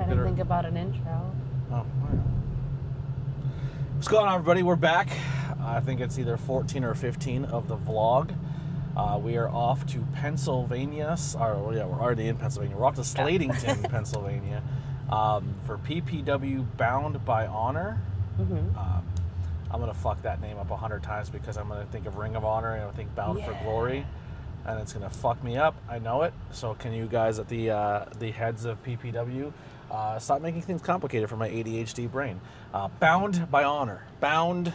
I didn't think about an intro. Oh, what's going on, everybody? We're back. I think it's either 14 or 15 of the vlog. We are off to Pennsylvania. We're already in Pennsylvania. We're off to Slatington, Pennsylvania, for PPW Bound by Honor. Mm-hmm. I'm going to fuck that name up 100 times because I'm going to think of Ring of Honor and I'm going to think Bound for Glory. And it's going to fuck me up. I know it. So can you guys at the heads of PPW stop making things complicated for my ADHD brain? Bound by Honor. Bound.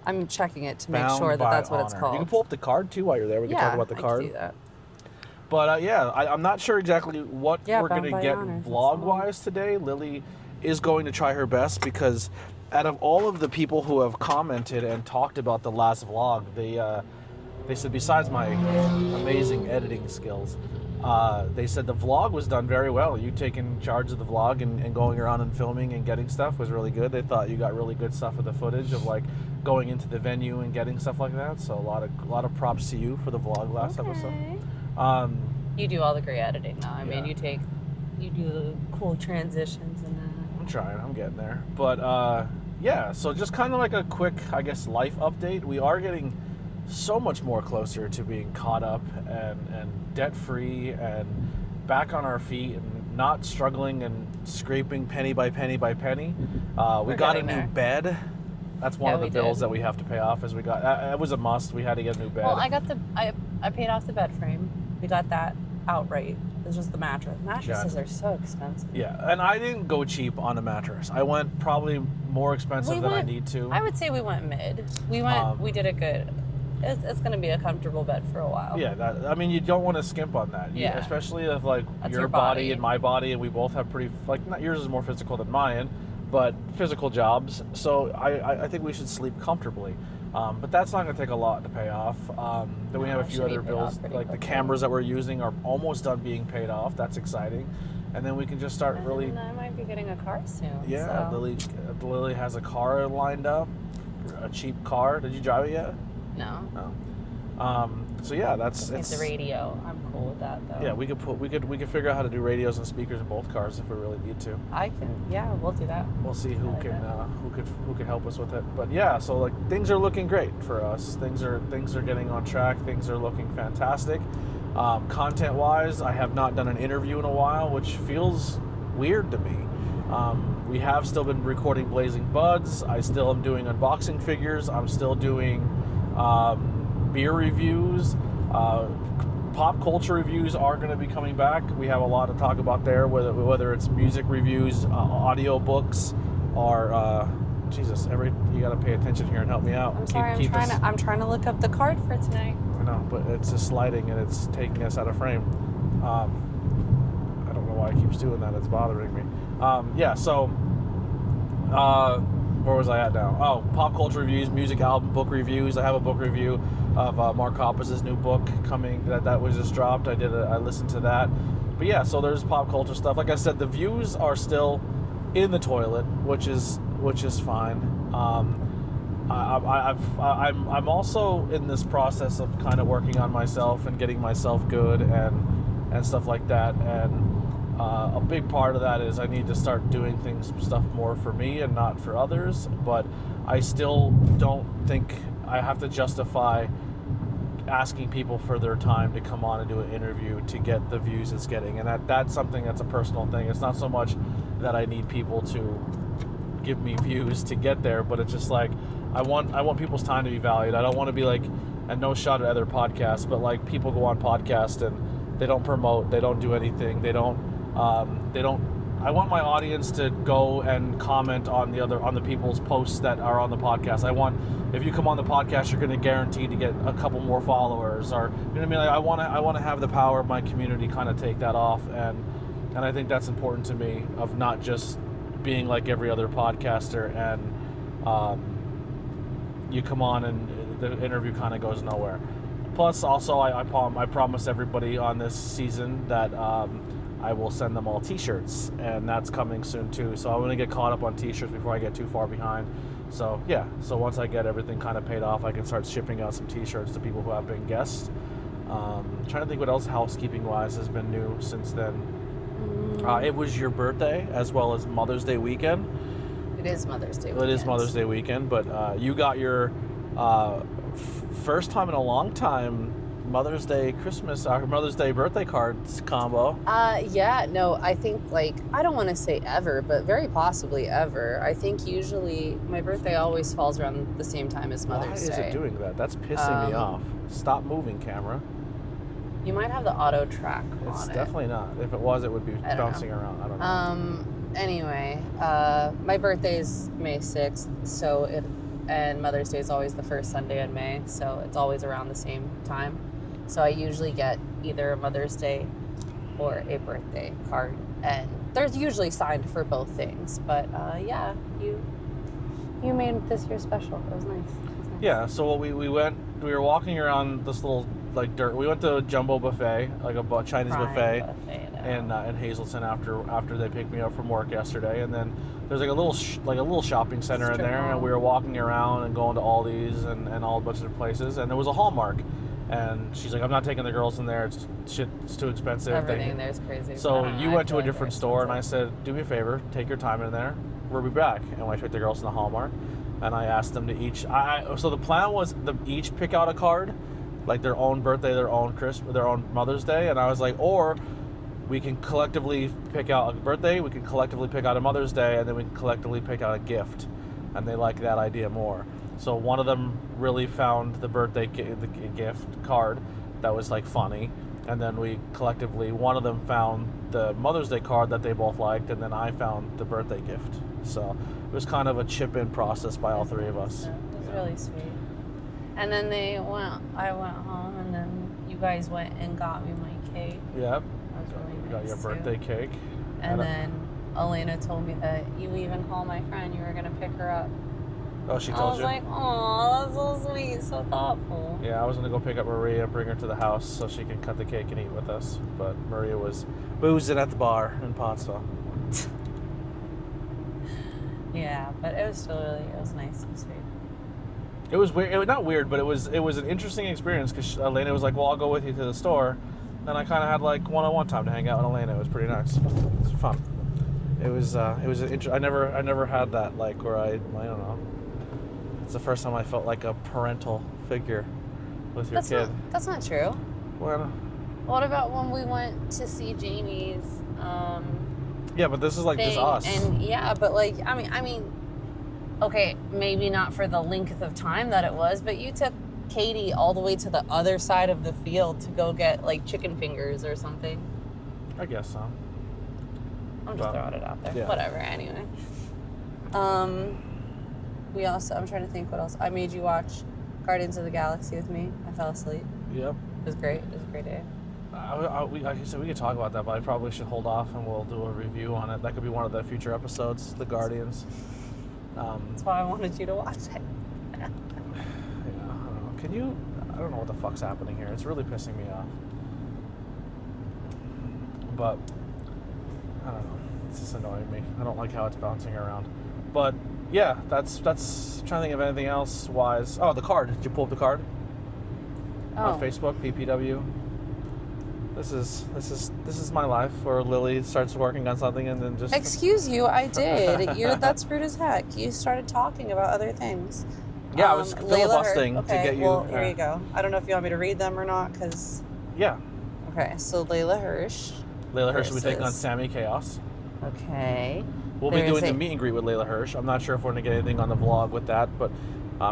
I'm checking it to make sure that that's what it's called. You can pull up the card too while you're there. We can talk about the card. I can do that. But I'm not sure exactly what we're going to get vlog-wise today. Lily is going to try her best because out of all of the people who have commented and talked about the last vlog, they said besides my amazing editing skills, they said the vlog was done very well. You taking charge of the vlog and going around and filming and getting stuff was really good. They thought you got really good stuff with the footage of like going into the venue and getting stuff like that. So a lot of props to you for the vlog last episode. You do all the great editing now. I mean, you do the cool transitions and that. I'm trying. I'm getting there. But so just kind of like a quick, I guess, life update. We are getting so much more closer to being caught up and debt-free and back on our feet and not struggling and scraping penny by penny by penny. We got a new bed. That's one of the bills that we have to pay off. It was a must. We had to get a new bed. Well, I paid off the bed frame. We got that outright. It's just the mattress. Mattresses are so expensive. Yeah, and I didn't go cheap on a mattress. I went probably more expensive than I need to. I would say we went mid. We did a good. It's going to be a comfortable bed for a while. Yeah, you don't want to skimp on that. Especially if that's your body and my body, and we both have pretty, not yours is more physical than mine, but physical jobs. So I think we should sleep comfortably. But that's not going to take a lot to pay off. Then we have a few other bills, like the cameras that we're using are almost done being paid off. That's exciting. And then we can just start really... And I might be getting a car soon. Yeah, so. Lily has a car lined up, a cheap car. Did you drive it yet? No. That's it's the radio. I'm cool with that though. Yeah, we could figure out how to do radios and speakers in both cars if we really need to. We'll do that. We'll see who can help us with it. But so things are looking great for us. Things are getting on track. Things are looking fantastic. Content wise, I have not done an interview in a while, which feels weird to me. We have still been recording Blazing Buds. I still am doing unboxing figures. I'm still doing beer reviews. Pop culture reviews are going to be coming back. We have a lot to talk about there, whether it's music reviews, audio books, or you got to pay attention here and help me out. I'm sorry, I'm trying to look up the card for tonight. I know, but it's just sliding and it's taking us out of frame. I don't know why it keeps doing that. It's bothering me. Where was I at now? Oh, pop culture reviews, music album, book reviews. I have a book review of Mark Hoppus's new book coming that was just dropped. I listened to that. But so there's pop culture stuff. Like I said, the views are still in the toilet, which is fine. I'm also in this process of kind of working on myself and getting myself good and stuff like that. And a big part of that is I need to start doing stuff more for me and not for others, but I still don't think I have to justify asking people for their time to come on and do an interview to get the views it's getting. And that's something that's a personal thing. It's not so much that I need people to give me views to get there, but it's just like I want people's time to be valued. I don't want to be and no shot at other podcasts, but people go on podcasts and they don't promote, they don't do anything, I want my audience to go and comment on the people's posts that are on the podcast. If you come on the podcast, you're going to guarantee to get a couple more followers, or you know what I mean. I want to have the power of my community kind of take that off, and I think that's important to me, of not just being like every other podcaster and you come on and the interview kind of goes nowhere. Plus, also, I promised everybody on this season that I will send them all t-shirts, and that's coming soon too. So I want to get caught up on t-shirts before I get too far behind. So so once I get everything kind of paid off, I can start shipping out some t-shirts to people who have been guests. Trying to think what else housekeeping wise has been new since then. It was your birthday as well as Mother's Day weekend. It is Mother's Day weekend. It is Mother's Day weekend, but you got your first time in a long time Mother's Day Mother's Day birthday cards combo. Yeah, no, I think I don't want to say ever, but very possibly ever. I think usually my birthday always falls around the same time as Mother's Day. Why is it doing that? That's pissing me off. Stop moving, camera. You might have the auto track on it. It's definitely not. If it was, it would be bouncing around. I don't know. Anyway, my birthday is May 6th, and Mother's Day is always the first Sunday in May, so it's always around the same time. So I usually get either a Mother's Day or a birthday card, and they're usually signed for both things. But yeah, you made this year special. It was nice. Yeah. So we were walking around this little dirt. We went to a jumbo buffet, like a Chinese buffet in Hazleton after they picked me up from work yesterday, and then there's a little shopping center in there, and we were walking around and going to Aldi's and all a bunch of places, and there was a Hallmark. And she's like, I'm not taking the girls in there. It's too expensive. Everything there's crazy. So you went to a different store, and I said, do me a favor, take your time in there. We'll be back. And I took the girls in the Hallmark, and I asked them to each. So the plan was to each pick out a card, like their own birthday, their own Christmas, their own Mother's Day, and I was like, or we can collectively pick out a birthday, we can collectively pick out a Mother's Day, and then we can collectively pick out a gift. And they liked that idea more. So one of them really found the birthday the gift card that was funny, and then we collectively, one of them found the Mother's Day card that they both liked, and then I found the birthday gift. So it was kind of a chip-in process by all three of us. It was really sweet. And then I went home, and then you guys went and got me my cake. Yep. That was really nice. We got your birthday cake. And then Elena told me that you even called my friend. You were going to pick her up. Oh, she told you? I was like, oh, that's so sweet, so thoughtful. Yeah, I was going to go pick up Maria and bring her to the house so she can cut the cake and eat with us. But Maria was boozing at the bar in Pottsville. Yeah, but it was nice and sweet. It was weird. It was not weird, but it was an interesting experience because Elena was like, well, I'll go with you to the store. And I kind of had one-on-one time to hang out with Elena. It was pretty nice. It was fun. It was I never had that where I don't know. It's the first time I felt like a parental figure with your kid. That's not true. Well, what about when we went to see Jamie's? Yeah, but this is just us. And yeah, but I mean, okay, maybe not for the length of time that it was, but you took Katie all the way to the other side of the field to go get chicken fingers or something. I guess so. I'm just throwing it out there. Yeah. Whatever. Anyway. I'm trying to think what else. I made you watch Guardians of the Galaxy with me. I fell asleep. Yep. It was great. It was a great day. Like I said, we could talk about that, but I probably should hold off and we'll do a review on it. That could be one of the future episodes, the Guardians. That's why I wanted you to watch it. Yeah, I don't know. I don't know what the fuck's happening here. It's really pissing me off. But, I don't know. It's just annoying me. I don't like how it's bouncing around. But, yeah, that's trying to think of anything else wise. Oh, the card. Did you pull up the card? On Facebook, PPW. This is my life where Lily starts working on something and then just... Excuse you, I did. That's rude as heck. You started talking about other things. Yeah, I was filibustering to get you... Well, here you go. I don't know if you want me to read them or not, because... Yeah. Okay, so Layla Hirsch. Layla Hirsch will be taking on Sammy Chaos. Okay. We'll be doing the meet and greet with Layla Hirsch. I'm not sure if we're going to get anything on the vlog with that, but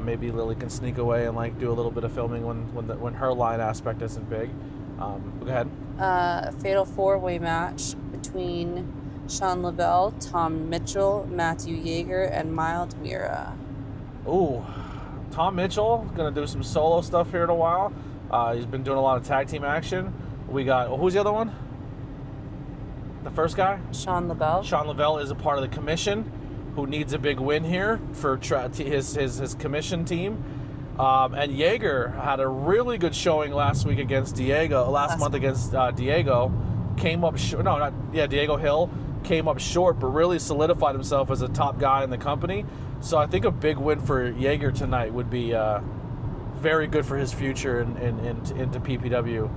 maybe Lily can sneak away and do a little bit of filming when her line aspect isn't big. Go ahead. Fatal 4-way match between Sean LaBelle, Tom Mitchell, Matthew Yeager, and Mild Mira. Ooh, Tom Mitchell going to do some solo stuff here in a while. He's been doing a lot of tag team action. We got, who's the other one? The first guy? Sean LaBelle. Sean LaBelle is a part of the commission who needs a big win here for his commission team. And Yeager had a really good showing last month against Diego. Came up short. No, not Diego Hill came up short, but really solidified himself as a top guy in the company. So I think a big win for Yeager tonight would be very good for his future into PPW.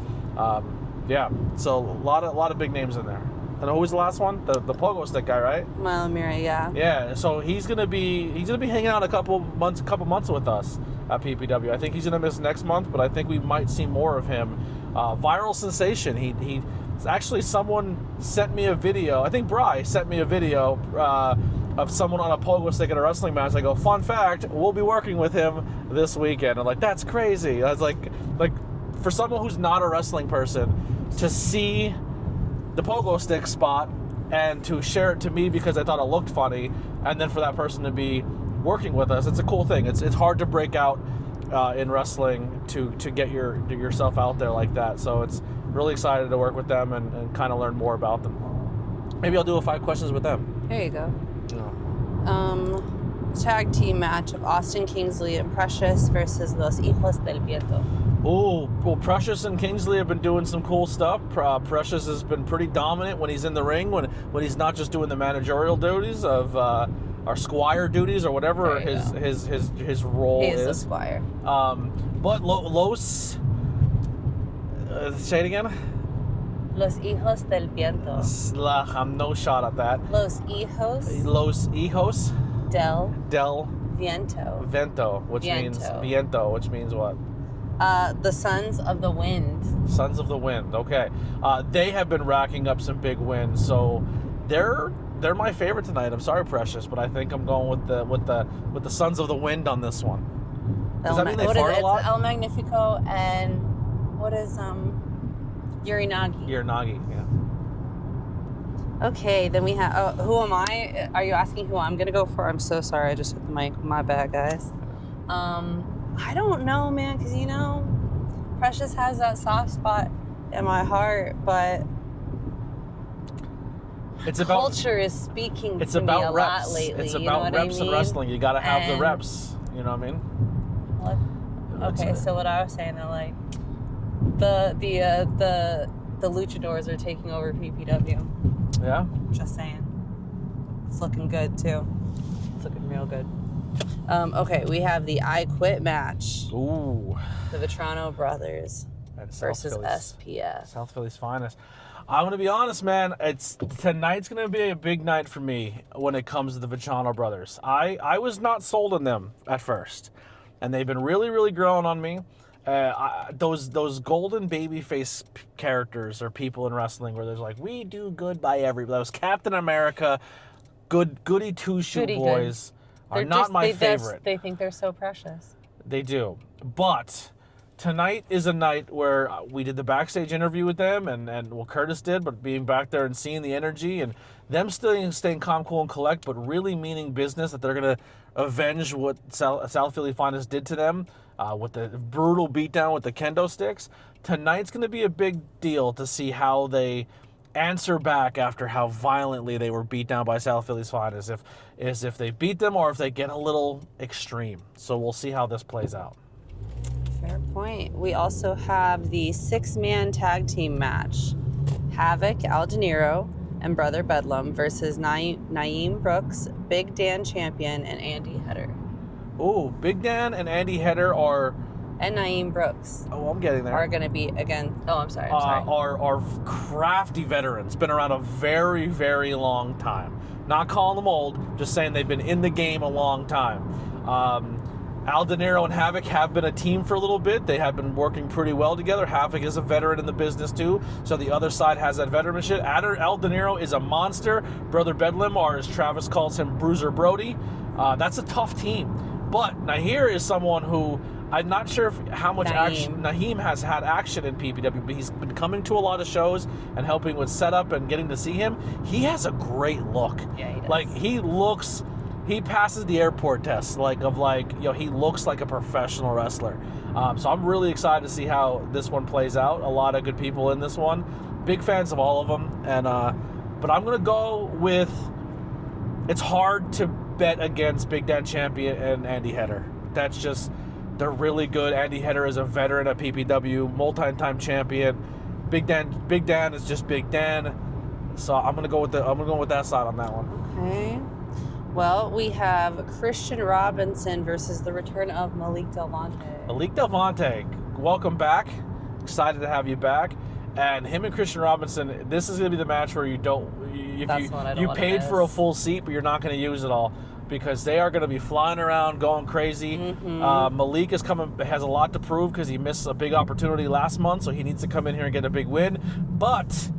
Yeah, so a lot of big names in there. And who was the last one? The pogo stick guy, right? Milo Mira, yeah. Yeah. So he's gonna be hanging out a couple months with us at PPW. I think he's gonna miss next month, but I think we might see more of him. Viral sensation. He actually, someone sent me a video. I think Bri sent me a video of someone on a pogo stick at a wrestling match. I go, fun fact, we'll be working with him this weekend. I'm like, that's crazy. I was like for someone who's not a wrestling person to see the pogo stick spot and to share it to me because I thought it looked funny, and then for that person to be working with us, it's a cool thing. It's hard to break out in wrestling to get yourself out there like that. So it's really excited to work with them and kind of learn more about them. Maybe I'll do a 5 questions with them. There you go. Yeah. Tag team match of Austin Kingsley and Precious versus Los Hijos del Viento. Oh, well, Precious and Kingsley have been doing some cool stuff. Precious has been pretty dominant when he's in the ring, when he's not just doing the managerial duties of our squire duties or whatever his role is. He is a squire. But Los, say it again. Los Hijos del Viento. I'm no shot at that. Los Hijos. Los Hijos del Vento, which means viento, which means what? The Sons of the Wind. Sons of the Wind. Okay. They have been racking up some big wins, so they're my favorite tonight. I'm sorry, Precious, but I think I'm going with the Sons of the Wind on this one. Does that mean they fart a lot? It's El Magnifico and what is Urinagi. Urinagi, yeah. Okay, then we have. Who am I? Are you asking who I'm gonna go for? I'm so sorry. I just hit the mic. My bad, guys. I don't know, man, because Precious has that soft spot in my heart, but culture is speaking to me a lot lately. It's about reps in wrestling. You got to have the reps. You know what I mean? Okay, so what I was saying, they're like the luchadors are taking over PPW. Yeah. Just saying. It's looking good too. It's looking real good. Okay, we have the I Quit match. Ooh. The Vetrano brothers versus SPS. South Philly's finest. I'm going to be honest, man. Tonight's going to be a big night for me when it comes to the Vetrano brothers. I was not sold on them at first, and they've been really, really growing on me. Those golden babyface characters are people in wrestling where there's like, we do good by everybody. Those Captain America, goody two-shoe boys are not my favorite. They think they're so precious. They do. But tonight is a night where we did the backstage interview with them and well, Curtis did, but being back there and seeing the energy and them staying calm, cool, and collect, but really meaning business, that they're going to avenge what South Philly Finest did to them with the brutal beatdown with the kendo sticks. Tonight's going to be a big deal to see how they answer back after how violently they were beat down by South Philly's Finest, if they beat them or if they get a little extreme. So we'll see how this plays out. Fair point. We also have the 6-man tag team match. Havoc, Al De Niro, and Brother Bedlam versus Naeem Brooks, Big Dan Champion, and Andy Header. Ooh, Big Dan and Andy Header and Naeem Brooks. Oh, I'm getting there. Are going to be again. Oh, I'm sorry. Are crafty veterans. Been around a very, very long time. Not calling them old, just saying they've been in the game a long time. Al De Niro and Havoc have been a team for a little bit. They have been working pretty well together. Havoc is a veteran in the business too, so the other side has that veteranship. Al De Niro is a monster. Brother Bedlam, or as Travis calls him, Bruiser Brody. That's a tough team. But Nahir is someone who I'm not sure how much action Naheem has had action in PPW, but he's been coming to a lot of shows and helping with setup and getting to see him. He has a great look. Yeah, he does. Like he passes the airport test. He looks like a professional wrestler. So I'm really excited to see how this one plays out. A lot of good people in this one. Big fans of all of them. And but I'm gonna go with. It's hard to bet against Big Dan Champion and Andy Header. That's just. They're really good. Andy Header is a veteran at PPW, multi-time champion. Big Dan is just Big Dan. So I'm gonna go with that side on that one. Okay. Well, we have Christian Robinson versus the return of Malik Delvante. Malik Delvante, welcome back. Excited to have you back. And him and Christian Robinson, this is going to be the match where you don't, you paid for a full seat, but you're not going to use it all, because they are going to be flying around, going crazy. Malik has a lot to prove because he missed a big opportunity last month, so he needs to come in here and get a big win. But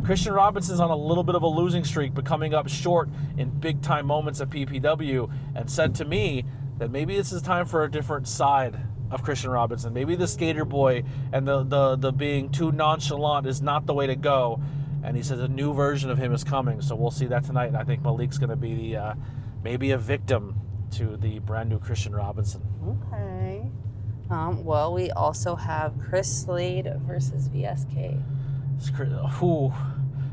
Christian Robinson's on a little bit of a losing streak, but coming up short in big time moments at PPW, and said to me that maybe this is time for a different side of Christian Robinson. Maybe the skater boy and the being too nonchalant is not the way to go. And he says a new version of him is coming. So we'll see that tonight. And I think Malik's going to be the maybe a victim to the brand new Christian Robinson. Okay. Well, we also have Chris Slade versus VSK.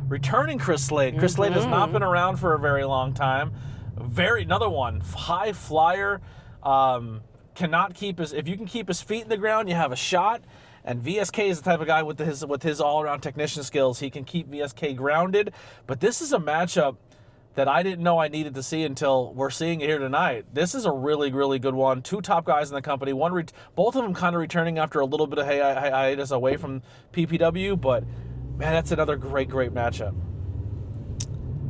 Returning Chris Slade. Chris Slade has not been around for a very long time. Another one, high flyer. Cannot keep if you can keep his feet in the ground, you have a shot. And VSK is the type of guy with his all-around technician skills. He can keep VSK grounded. But this is a matchup that I didn't know I needed to see until we're seeing it here tonight. This is a really, really good one. Two top guys in the company. Both of them kind of returning after a little bit of hiatus away from PPW. But man, that's another great, great matchup.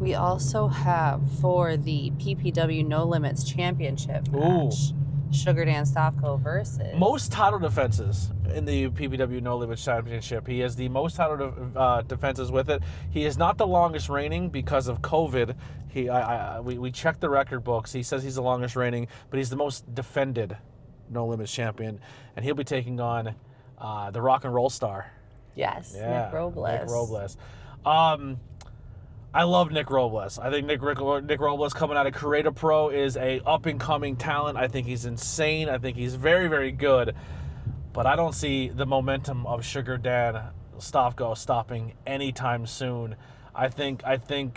We also have for the PPW No Limits Championship match. Sugar Dan Stavko versus... Most title defenses in the PPW No Limits Championship. He has the most title defenses with it. He is not the longest reigning because of COVID. We checked the record books. He says he's the longest reigning, but he's the most defended No Limits champion. And he'll be taking on the rock and roll star. Yes, Nick Robles. I love Nick Robles. I think Nick Robles coming out of Creative Pro is a up-and-coming talent. I think he's insane. I think he's very, very good. But I don't see the momentum of Sugar Dan Stavko stopping anytime soon. I think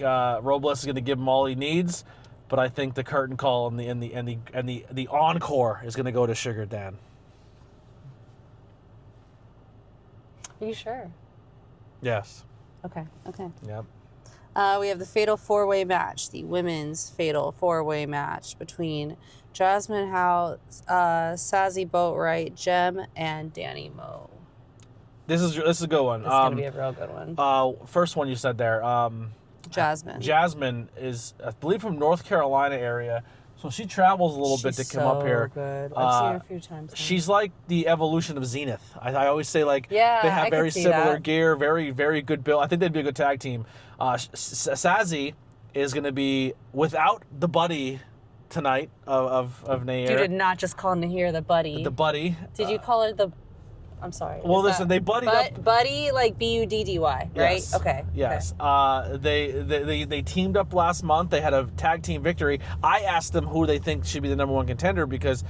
Robles is going to give him all he needs, but I think the curtain call and the encore is going to go to Sugar Dan. Are you sure? Yes. Okay. Yep. We have the Fatal 4-Way match, the women's Fatal 4-Way match between Jasmine Howe, Sassy Boatwright, Jem, and Danny Moe. This is a good one. This is going to be a real good one. First one you said there. Jasmine. Jasmine is, I believe, from North Carolina area. So she travels a little bit to come up here. Good. I've seen her a few times now. She's like the evolution of Zenith. I always say, like, they have very similar gear, very, very good build. I think they'd be a good tag team. Sazzy is going to be without the buddy tonight of Nair. You did not just call Nair the buddy. The buddy. Did you call her the... I'm sorry. Well, listen, they buddied up. Buddy, like Buddy, right? Yes. Okay. Yes. Okay. They teamed up last month. They had a tag team victory. I asked them who they think should be the #1 contender because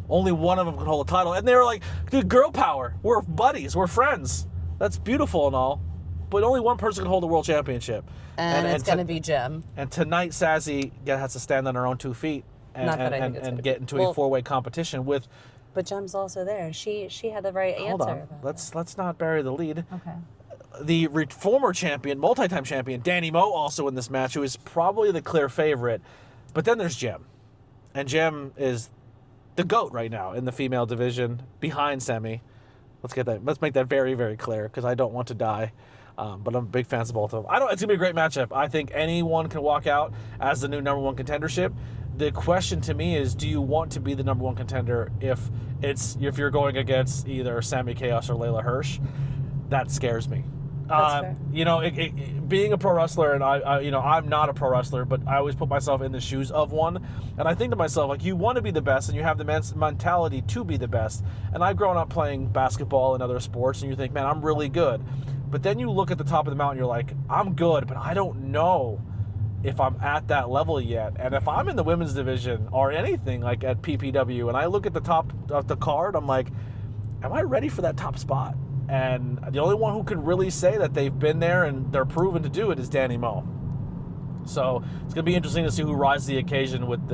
only one of them could hold a title, and they were like, "Dude, girl power. We're buddies. We're friends. That's beautiful and all, but only one person can hold the world championship." And it's going to be Jem. And tonight, Sassy has to stand on her own 2 feet and get into a 4-way competition with. But Jem's also there. She had the right answer. Hold on. Let's not bury the lead. Okay. The former champion, multi-time champion, Danny Moe, also in this match, who is probably the clear favorite. But then there's Jem. And Jem is the GOAT right now in the female division behind Semi. Let's make that very, very clear because I don't want to die. But I'm big fans of both of them. It's going to be a great matchup. I think anyone can walk out as the new #1 contendership. The question to me is, do you want to be the #1 contender if you're going against either Sammy Chaos or Layla Hirsch? That scares me. That's fair. Being a pro wrestler, and I'm not a pro wrestler, but I always put myself in the shoes of one, and I think to myself, like, you want to be the best, and you have the mentality to be the best. And I've grown up playing basketball and other sports, and you think, man, I'm really good. But then you look at the top of the mountain, you're like, I'm good, but I don't know if I'm at that level yet. And if I'm in the women's division or anything like at PPW and I look at the top of the card, I'm like, am I ready for that top spot? And the only one who can really say that they've been there and they're proven to do it is Danny Moe. So it's going to be interesting to see who rises to the occasion with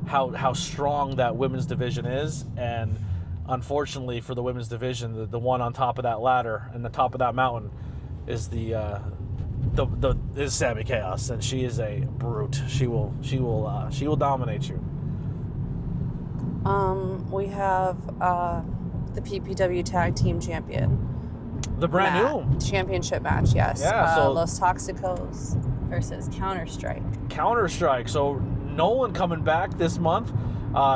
how strong that women's division is. And unfortunately for the women's division, the one on top of that ladder and the top of that mountain is is Sammy Chaos, and she is a brute. She will dominate you. We have the PPW Tag Team Champion, The brand new championship match, yes. Yeah, so Los Toxicos versus Counter-Strike. So Nolan coming back this month.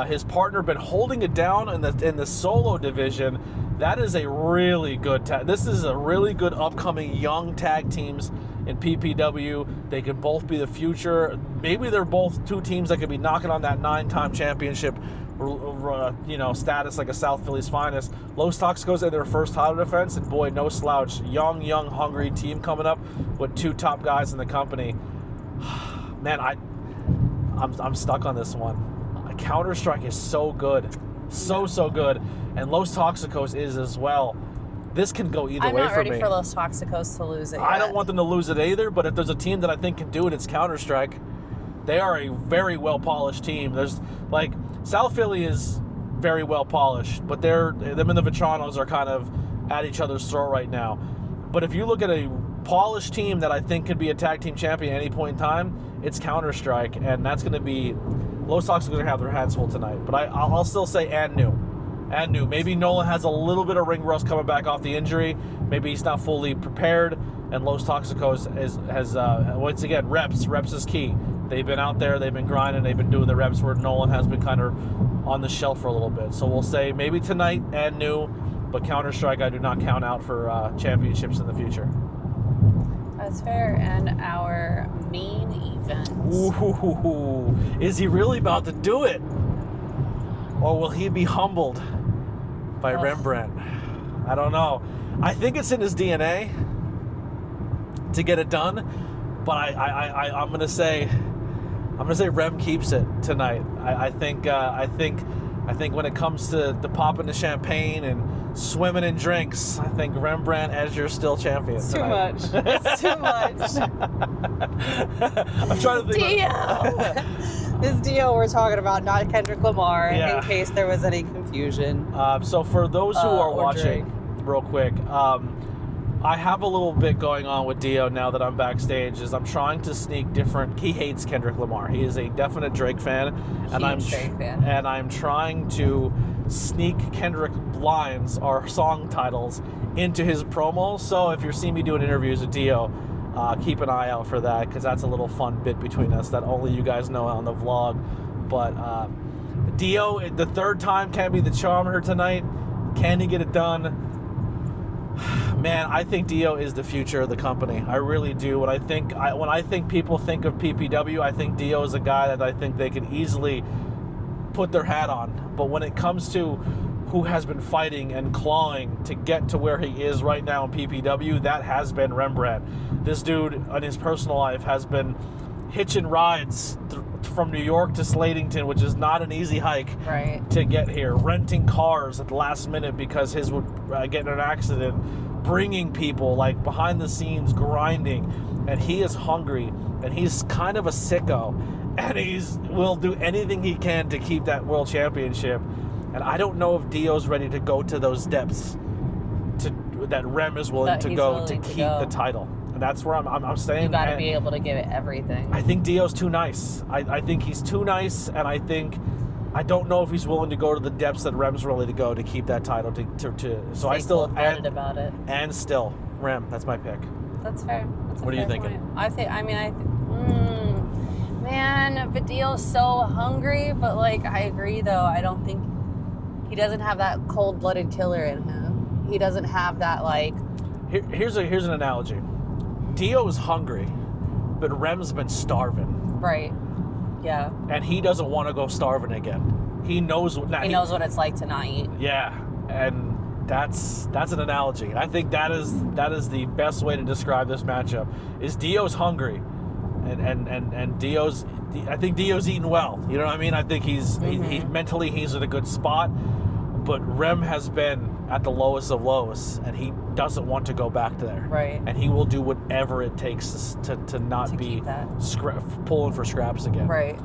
His partner been holding it down in the solo division. That is a really good this is a really good upcoming young tag teams in PPW. They could both be the future. Maybe they're both two teams that could be knocking on that 9-time championship status, like a South Philly's finest. Los Toxicos in their first title defense, and boy, no slouch. Young, hungry team coming up with two top guys in the company. Man, I'm stuck on this one. Counter-Strike is so good. So good. And Los Toxicos is as well. This can go either way for me. I'm not ready for Los Toxicos to lose it yet. I don't want them to lose it either, but if there's a team that I think can do it, it's Counter-Strike. They are a very well-polished team. There's, like, South Philly is very well-polished, but them and the Vitranos are kind of at each other's throat right now. But if you look at a polished team that I think could be a tag team champion at any point in time, it's Counter-Strike, and that's going to be... Los Toxicos are going to have their hands full tonight. But I'll still say and new. Maybe Nolan has a little bit of ring rust coming back off the injury. Maybe he's not fully prepared. And Los Toxicos has once again, reps. Reps is key. They've been out there. They've been grinding. They've been doing the reps where Nolan has been kind of on the shelf for a little bit. So we'll say maybe tonight and new. But Counter-Strike I do not count out for championships in the future. That's fair. And our main event. Ooh, is he really about to do it? Or will he be humbled by Rembrandt? I don't know. I think it's in his DNA to get it done, but I'm gonna say Rem keeps it tonight. I think when it comes to the popping the champagne and swimming in drinks, I think Rembrandt Edger's still champion. It's too much. It's too much. I'm trying to think. Dio. This Dio we're talking about, not Kendrick Lamar, in case there was any confusion. So for those who are watching, Drake. real quick, I have a little bit going on with Dio now that I'm backstage. Is I'm trying to sneak different. He hates Kendrick Lamar. He is a definite Drake fan, and I'm trying to sneak Kendrick lines or song titles into his promos. So if you're seeing me doing interviews with Dio, keep an eye out for that, because that's a little fun bit between us that only you guys know on the vlog. But Dio, the third time can be the charm here tonight. Can he get it done? Man, I think Dio is the future of the company. I really do. When I think people think of PPW, I think Dio is a guy that I think they can easily put their hat on. But when it comes to who has been fighting and clawing to get to where he is right now in PPW, that has been Rembrandt. This dude in his personal life has been hitching rides from New York to Slatington, which is not an easy hike to get here, renting cars at the last minute because his would get in an accident, bringing people, like, behind the scenes grinding, and he is hungry, and he's kind of a sicko, and will do anything he can to keep that world championship. And I don't know if Dio's ready to go to those depths that Rem is willing to go to keep the title. And that's where I'm saying. You got to be able to give it everything. I think Dio's too nice. I think he's too nice, and I don't know if he's willing to go to the depths that Rem's willing to go to keep that title. So I still about it. And still Rem. That's my pick. That's fair. What are you thinking? Man, but Dio's so hungry. But I agree though. I don't think he doesn't have that cold-blooded killer in him. He doesn't have that Here's an analogy. Dio's hungry, but Rem's been starving. Right. Yeah. And he doesn't want to go starving again. He knows what what it's like to not eat. Yeah, and that's an analogy. I think that is the best way to describe this matchup. Is Dio's hungry, and Dio's. I think Dio's eating well. You know what I mean? I think he's mentally he's in a good spot, but Rem has been at the lowest of lows, and he doesn't want to go back there. Right. And he will do whatever it takes to not be pulling for scraps again. Right.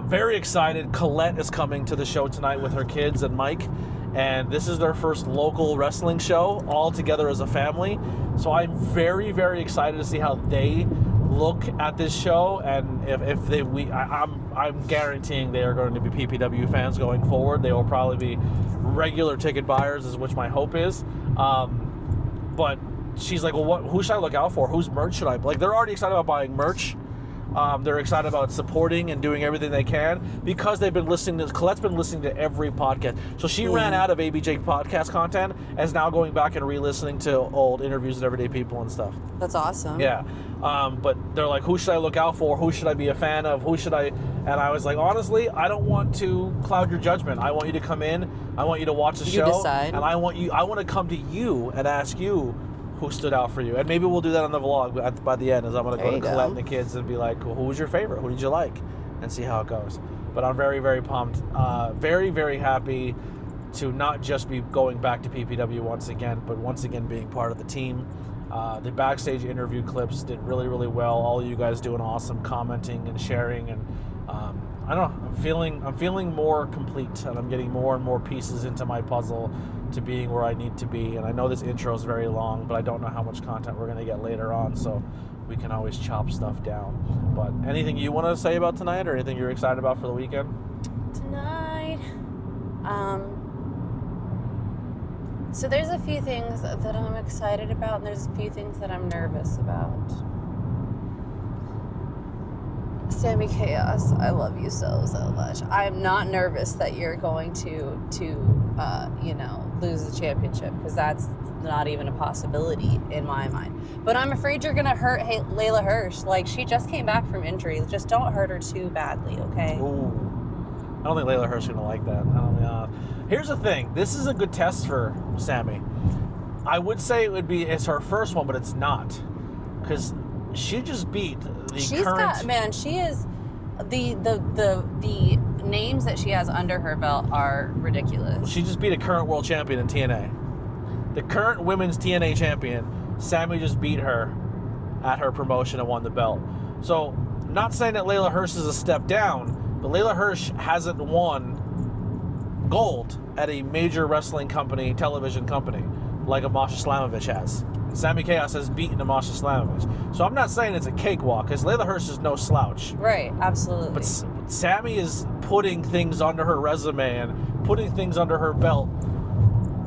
Very excited. Colette is coming to the show tonight with her kids and Mike, and this is their first local wrestling show all together as a family. So I'm very, very excited to see how they look at this show, and I'm guaranteeing they are going to be PPW fans going forward. They will probably be regular ticket buyers, is which my hope is. but she's like, well, who should I look out for? Whose merch should I? Like, they're already excited about buying merch. They're excited about supporting and doing everything they can because they've been listening to, Colette's been listening to every podcast. So she ran out of ABJ podcast content and is now going back and re-listening to old interviews with everyday people and stuff. That's awesome. Yeah. But they're like, who should I look out for? Who should I be a fan of? Who should I? And I was like, honestly, I don't want to cloud your judgment. I want you to come in. I want you to watch the show. You decide. And I want to come to you and ask you who stood out for you. And maybe we'll do that on the vlog by the end, as I'm going to go to Colette and the kids and be like, well, who was your favorite? Who did you like? And see how it goes. But I'm very, very pumped. Very, very happy to not just be going back to PPW once again, but once again being part of the team. The backstage interview clips did really, really well. All of you guys doing awesome, commenting and sharing, and I don't know. I'm feeling more complete, and I'm getting more and more pieces into my puzzle to being where I need to be. And I know this intro is very long, but I don't know how much content we're going to get later on, so we can always chop stuff down. But anything you want to say about tonight, or anything you're excited about for the weekend? Tonight, so there's a few things that I'm excited about, and there's a few things that I'm nervous about. Sammy Chaos, I love you so much. I'm not nervous that you're going to lose the championship, because that's not even a possibility in my mind. But I'm afraid you're gonna hurt Layla Hirsch. Like, she just came back from injury. Just don't hurt her too badly, okay? Ooh. I don't think Layla Hirsch is gonna like that. Here's the thing. This is a good test for Sammy. I would say it's her first one, but it's not, because she just beat the She is the names that she has under her belt are ridiculous. She just beat a current world champion in TNA. The current women's TNA champion, Sammy just beat her at her promotion and won the belt. So, not saying that Layla Hirsch is a step down, but Layla Hirsch hasn't won gold at a major wrestling company, television company, like Amasha Slamovich has. Sammy Chaos has beaten Amasha Slamovich. So I'm not saying it's a cakewalk, because Layla Hirsch is no slouch. Right, absolutely. But Sammy is putting things under her resume and putting things under her belt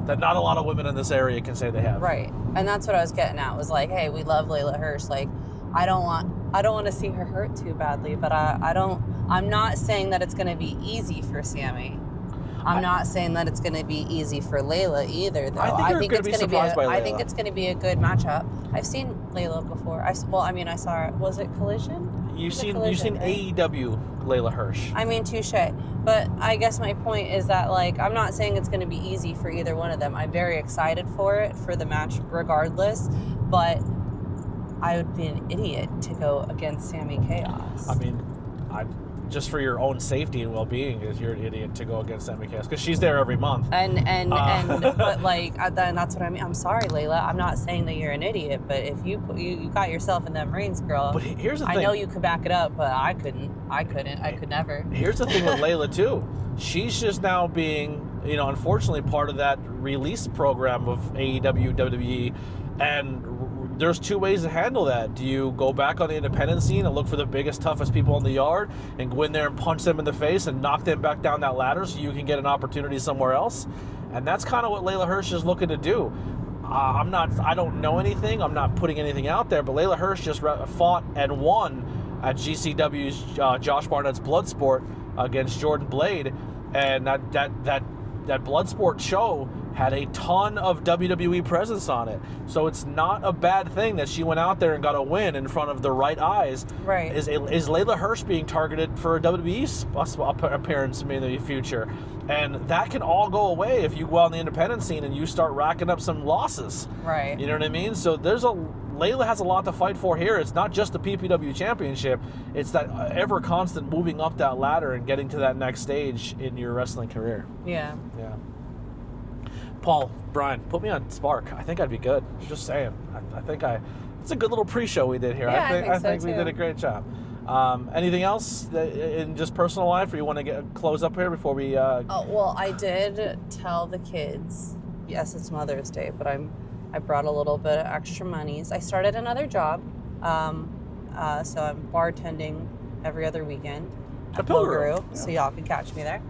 that not a lot of women in this area can say they have. Right, and that's what I was getting at. Was like, hey, we love Layla Hirsch. Like, I don't want to see her hurt too badly, but I'm not saying that it's going to be easy for Sammy. I'm not saying that it's going to be easy for Layla either, though. I think it's going to be I think it's going to be a good matchup. I've seen Layla before. I saw her. Was it Collision? You've seen right? AEW Layla Hirsch. I mean, touche. But I guess my point is that, like, I'm not saying it's going to be easy for either one of them. I'm very excited for the match regardless, but I would be an idiot to go against Sammy Chaos. I mean, just for your own safety and well-being, you're an idiot to go against Sammy Chaos, because she's there every month. And but like, then that's what I mean. I'm sorry, Layla. I'm not saying that you're an idiot, but if you got yourself in them rings, girl. But here's the thing. I know you could back it up, but I couldn't. I could never. Here's the thing with Layla too. She's just now being, unfortunately part of that release program of AEW, WWE, and there's two ways to handle that. Do you go back on the independent scene and look for the biggest, toughest people in the yard and go in there and punch them in the face and knock them back down that ladder so you can get an opportunity somewhere else? And that's kind of what Layla Hirsch is looking to do. I don't know anything. I'm not putting anything out there, but Layla Hirsch just fought and won at GCW's Josh Barnett's Bloodsport against Jordan Blade, and that Bloodsport show had a ton of WWE presence on it. So it's not a bad thing that she went out there and got a win in front of the right eyes. Right. Is Layla Hirsch being targeted for a WWE appearance in the future? And that can all go away if you go out on the independent scene and you start racking up some losses. Right. You know what I mean? So Layla has a lot to fight for here. It's not just the PPW championship. It's that ever constant moving up that ladder and getting to that next stage in your wrestling career. Yeah. Yeah. Paul, Brian, put me on Spark. I think I'd be good. Just saying. I think it's a good little pre-show we did here. Yeah, I think we did a great job. Anything else in just personal life, or you want to close up here before we... Well, I did tell the kids, yes, it's Mother's Day, but I brought a little bit of extra monies. I started another job, so I'm bartending every other weekend at Pilgrim, so y'all can catch me there.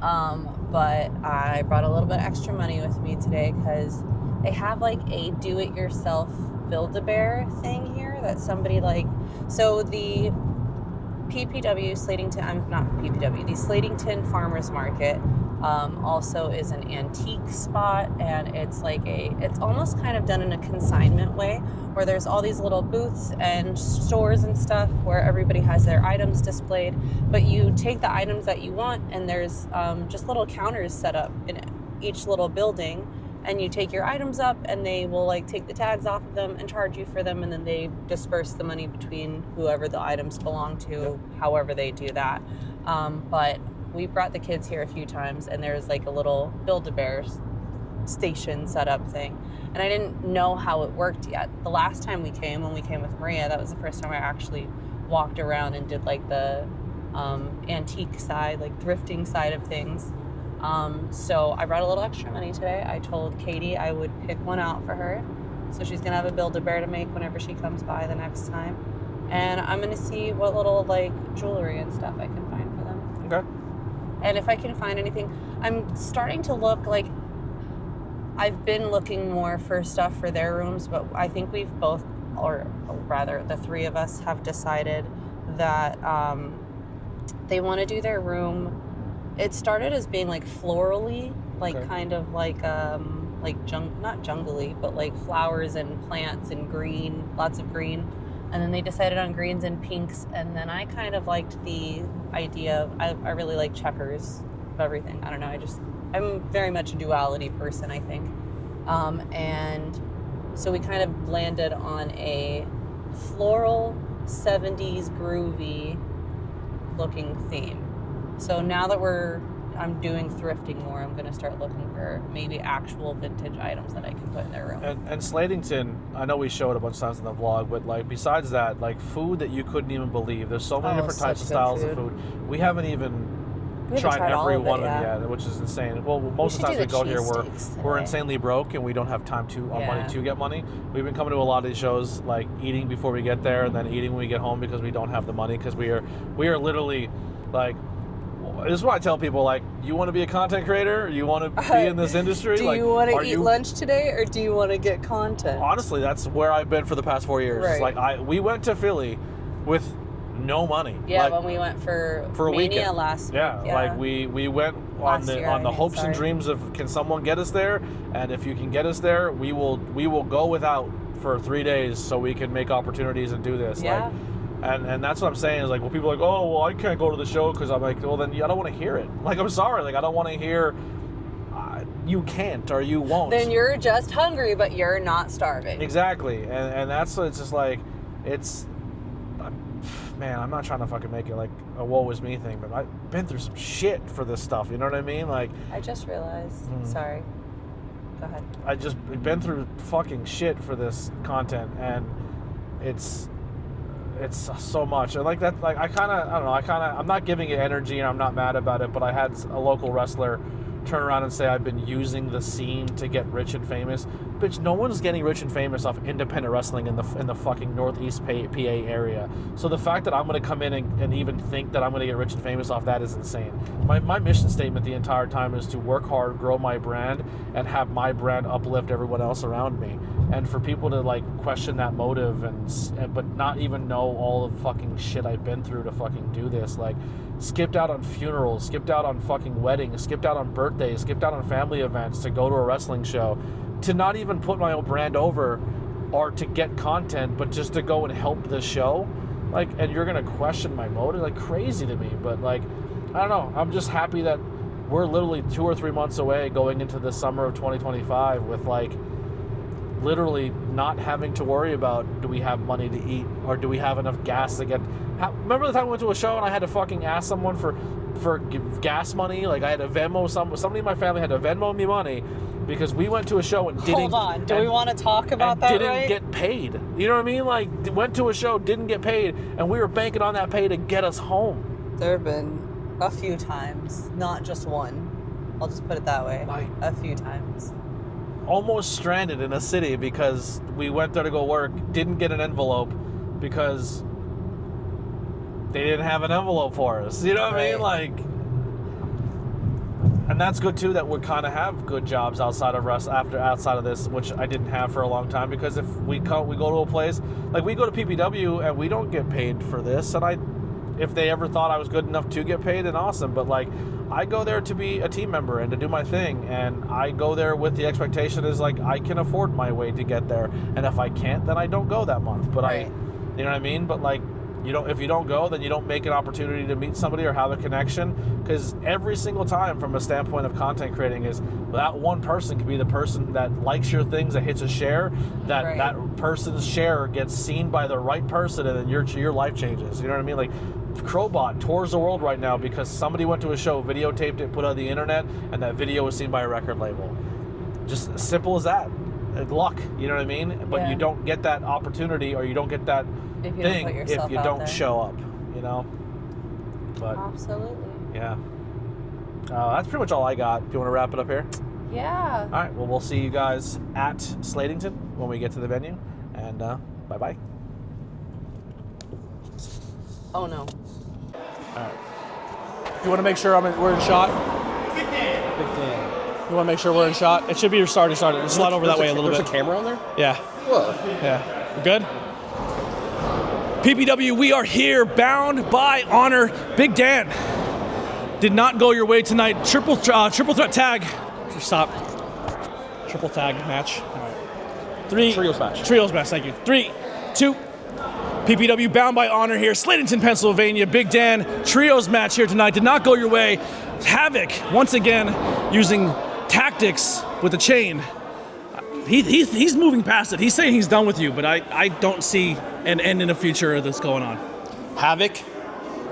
But I brought a little bit extra money with me today because they have like a do-it-yourself Build-A-Bear thing here that somebody like. So the PPW Slatington, not PPW, the Slatington Farmers Market also is an antique spot, and it's like it's almost kind of done in a consignment way, where there's all these little booths and stores and stuff where everybody has their items displayed, but you take the items that you want, and there's just little counters set up in each little building, and you take your items up, and they will like take the tags off of them and charge you for them, and then they disperse the money between whoever the items belong to, however they do that. But we brought the kids here a few times, and there's like a little Build-A-Bear station set up thing, and I didn't know how it worked yet. The last time we came, when we came with Maria, that was the first time I actually walked around and did like the antique side, like thrifting side of things. So I brought a little extra money today. I told Katie I would pick one out for her, so she's gonna have a Build-A-Bear to make whenever she comes by the next time, and I'm gonna see what little like jewelry and stuff I can find for them. Okay. And if I can find anything, I'm starting to look like I've been looking more for stuff for their rooms, but I think we've both, or rather the three of us, have decided that they want to do their room. It started as being like florally, like okay. Kind of like not jungly, but like flowers and plants and green, lots of green. And then they decided on greens and pinks, and then I kind of liked the idea of, I really like checkers of everything. I don't know, I'm very much a duality person, I think. And so we kind of landed on a floral 70s groovy looking theme. So now that I'm doing thrifting more, I'm going to start looking for maybe actual vintage items that I can put in their room. And Slatington, I know we showed a bunch of times in the vlog, but like besides that, like food that you couldn't even believe. There's so many different types of styles of food. We haven't even tried every one of them yet, which is insane. Well, most of the times we go here, we're insanely broke and we don't have time money to get money. We've been coming to a lot of these shows, like eating before we get there, and then eating when we get home because we don't have the money, because we are literally like. This is what I tell people, like, you want to be a content creator? You want to be in this industry? Do you want to eat lunch today, or do you want to get content? Honestly, that's where I've been for the past 4 years. Right. It's like we went to Philly with no money. Yeah, like, when we went for a weekend last week. Yeah, like we went on the hopes and dreams of, can someone get us there? And if you can get us there, we will go without for 3 days so we can make opportunities and do this. Yeah. Like, And that's what I'm saying is like, well, people are like, oh, well, I can't go to the show because I'm like, well, then I don't want to hear it. Like, I'm sorry. Like, I don't want to hear you can't or you won't. Then you're just hungry, but you're not starving. Exactly. And that's, it's just like, man, I'm not trying to fucking make it like a woe is me thing, but I've been through some shit for this stuff. You know what I mean? Like, I just realized. Sorry. Go ahead. I just been through fucking shit for this content, and it's so much. And like that, like I'm not giving it energy and I'm not mad about it, but I had a local wrestler turn around and say I've been using the scene to get rich and famous. Bitch, no one's getting rich and famous off independent wrestling in the fucking Northeast PA area. So the fact that I'm going to come in and even think that I'm going to get rich and famous off that is insane. My mission statement the entire time is to work hard, grow my brand, and have my brand uplift everyone else around me. And for people to like question that motive but not even know all the fucking shit I've been through to fucking do this, like skipped out on funerals, skipped out on fucking weddings, skipped out on birthdays, skipped out on family events to go to a wrestling show, to not even put my own brand over or to get content, but just to go and help this show. Like, and you're gonna question my motive? Like, crazy to me. But like, I don't know, I'm just happy that we're literally 2 or 3 months away going into the summer of 2025 with like literally not having to worry about, do we have money to eat or do we have enough gas to get. Remember the time we went to a show and I had to fucking ask someone for gas money? Like, I had to Venmo somebody in my family had to Venmo me money because we went to a show and didn't. Hold on, do we want to talk about that? Didn't get paid. You know what I mean? Like, went to a show, didn't get paid, and we were banking on that pay to get us home. There have been a few times, not just one. I'll just put it that way. Like, a few times. Almost stranded in a city because we went there to go work, didn't get an envelope because they didn't have an envelope for us. You know what I mean? Like, And that's good too, that we kind of have good jobs outside of this, which I didn't have for a long time, because if we go to a place, like we go to PPW and we don't get paid for this, and if they ever thought I was good enough to get paid, then awesome. But like, I go there to be a team member and to do my thing, and I go there with the expectation is like, I can afford my way to get there, and if I can't, then I don't go that month. But Right. you know what I mean? But like, if you don't go, then you don't make an opportunity to meet somebody or have a connection, because every single time, from a standpoint of content creating, is that one person could be the person that likes your things, that hits a share, that person's share gets seen by the right person, and then your life changes. You know what I mean? Like, Crowbot tours the world right now because somebody went to a show, videotaped it, put it on the internet, and that video was seen by a record label. Just simple as that. Luck, you know what I mean? But you don't get that opportunity, or you don't get that thing if you don't show up, you know? But absolutely. Yeah. That's pretty much all I got. Do you want to wrap it up here? Yeah. All right. Well, we'll see you guys at Slatington when we get to the venue. And bye-bye. Oh, no. All right. You want to make sure we're in shot? Big Dan. You want to make sure we're in shot? It should be your starting. Just slide over that way a little bit. There's a camera on there? Yeah. Whoa. Yeah. We're good? PPW, we are here, bound by honor. Big Dan did not go your way tonight. Triple threat tag. Stop. Triple tag match. All right. Trios match. Trios match, thank you. 3, 2. PPW bound by honor here, Slatington, Pennsylvania. Big Dan, trios match here tonight. Did not go your way. Havoc, once again, using tactics with the chain. He's moving past it. He's saying he's done with you, but I don't see an end in the future of this going on. Havoc,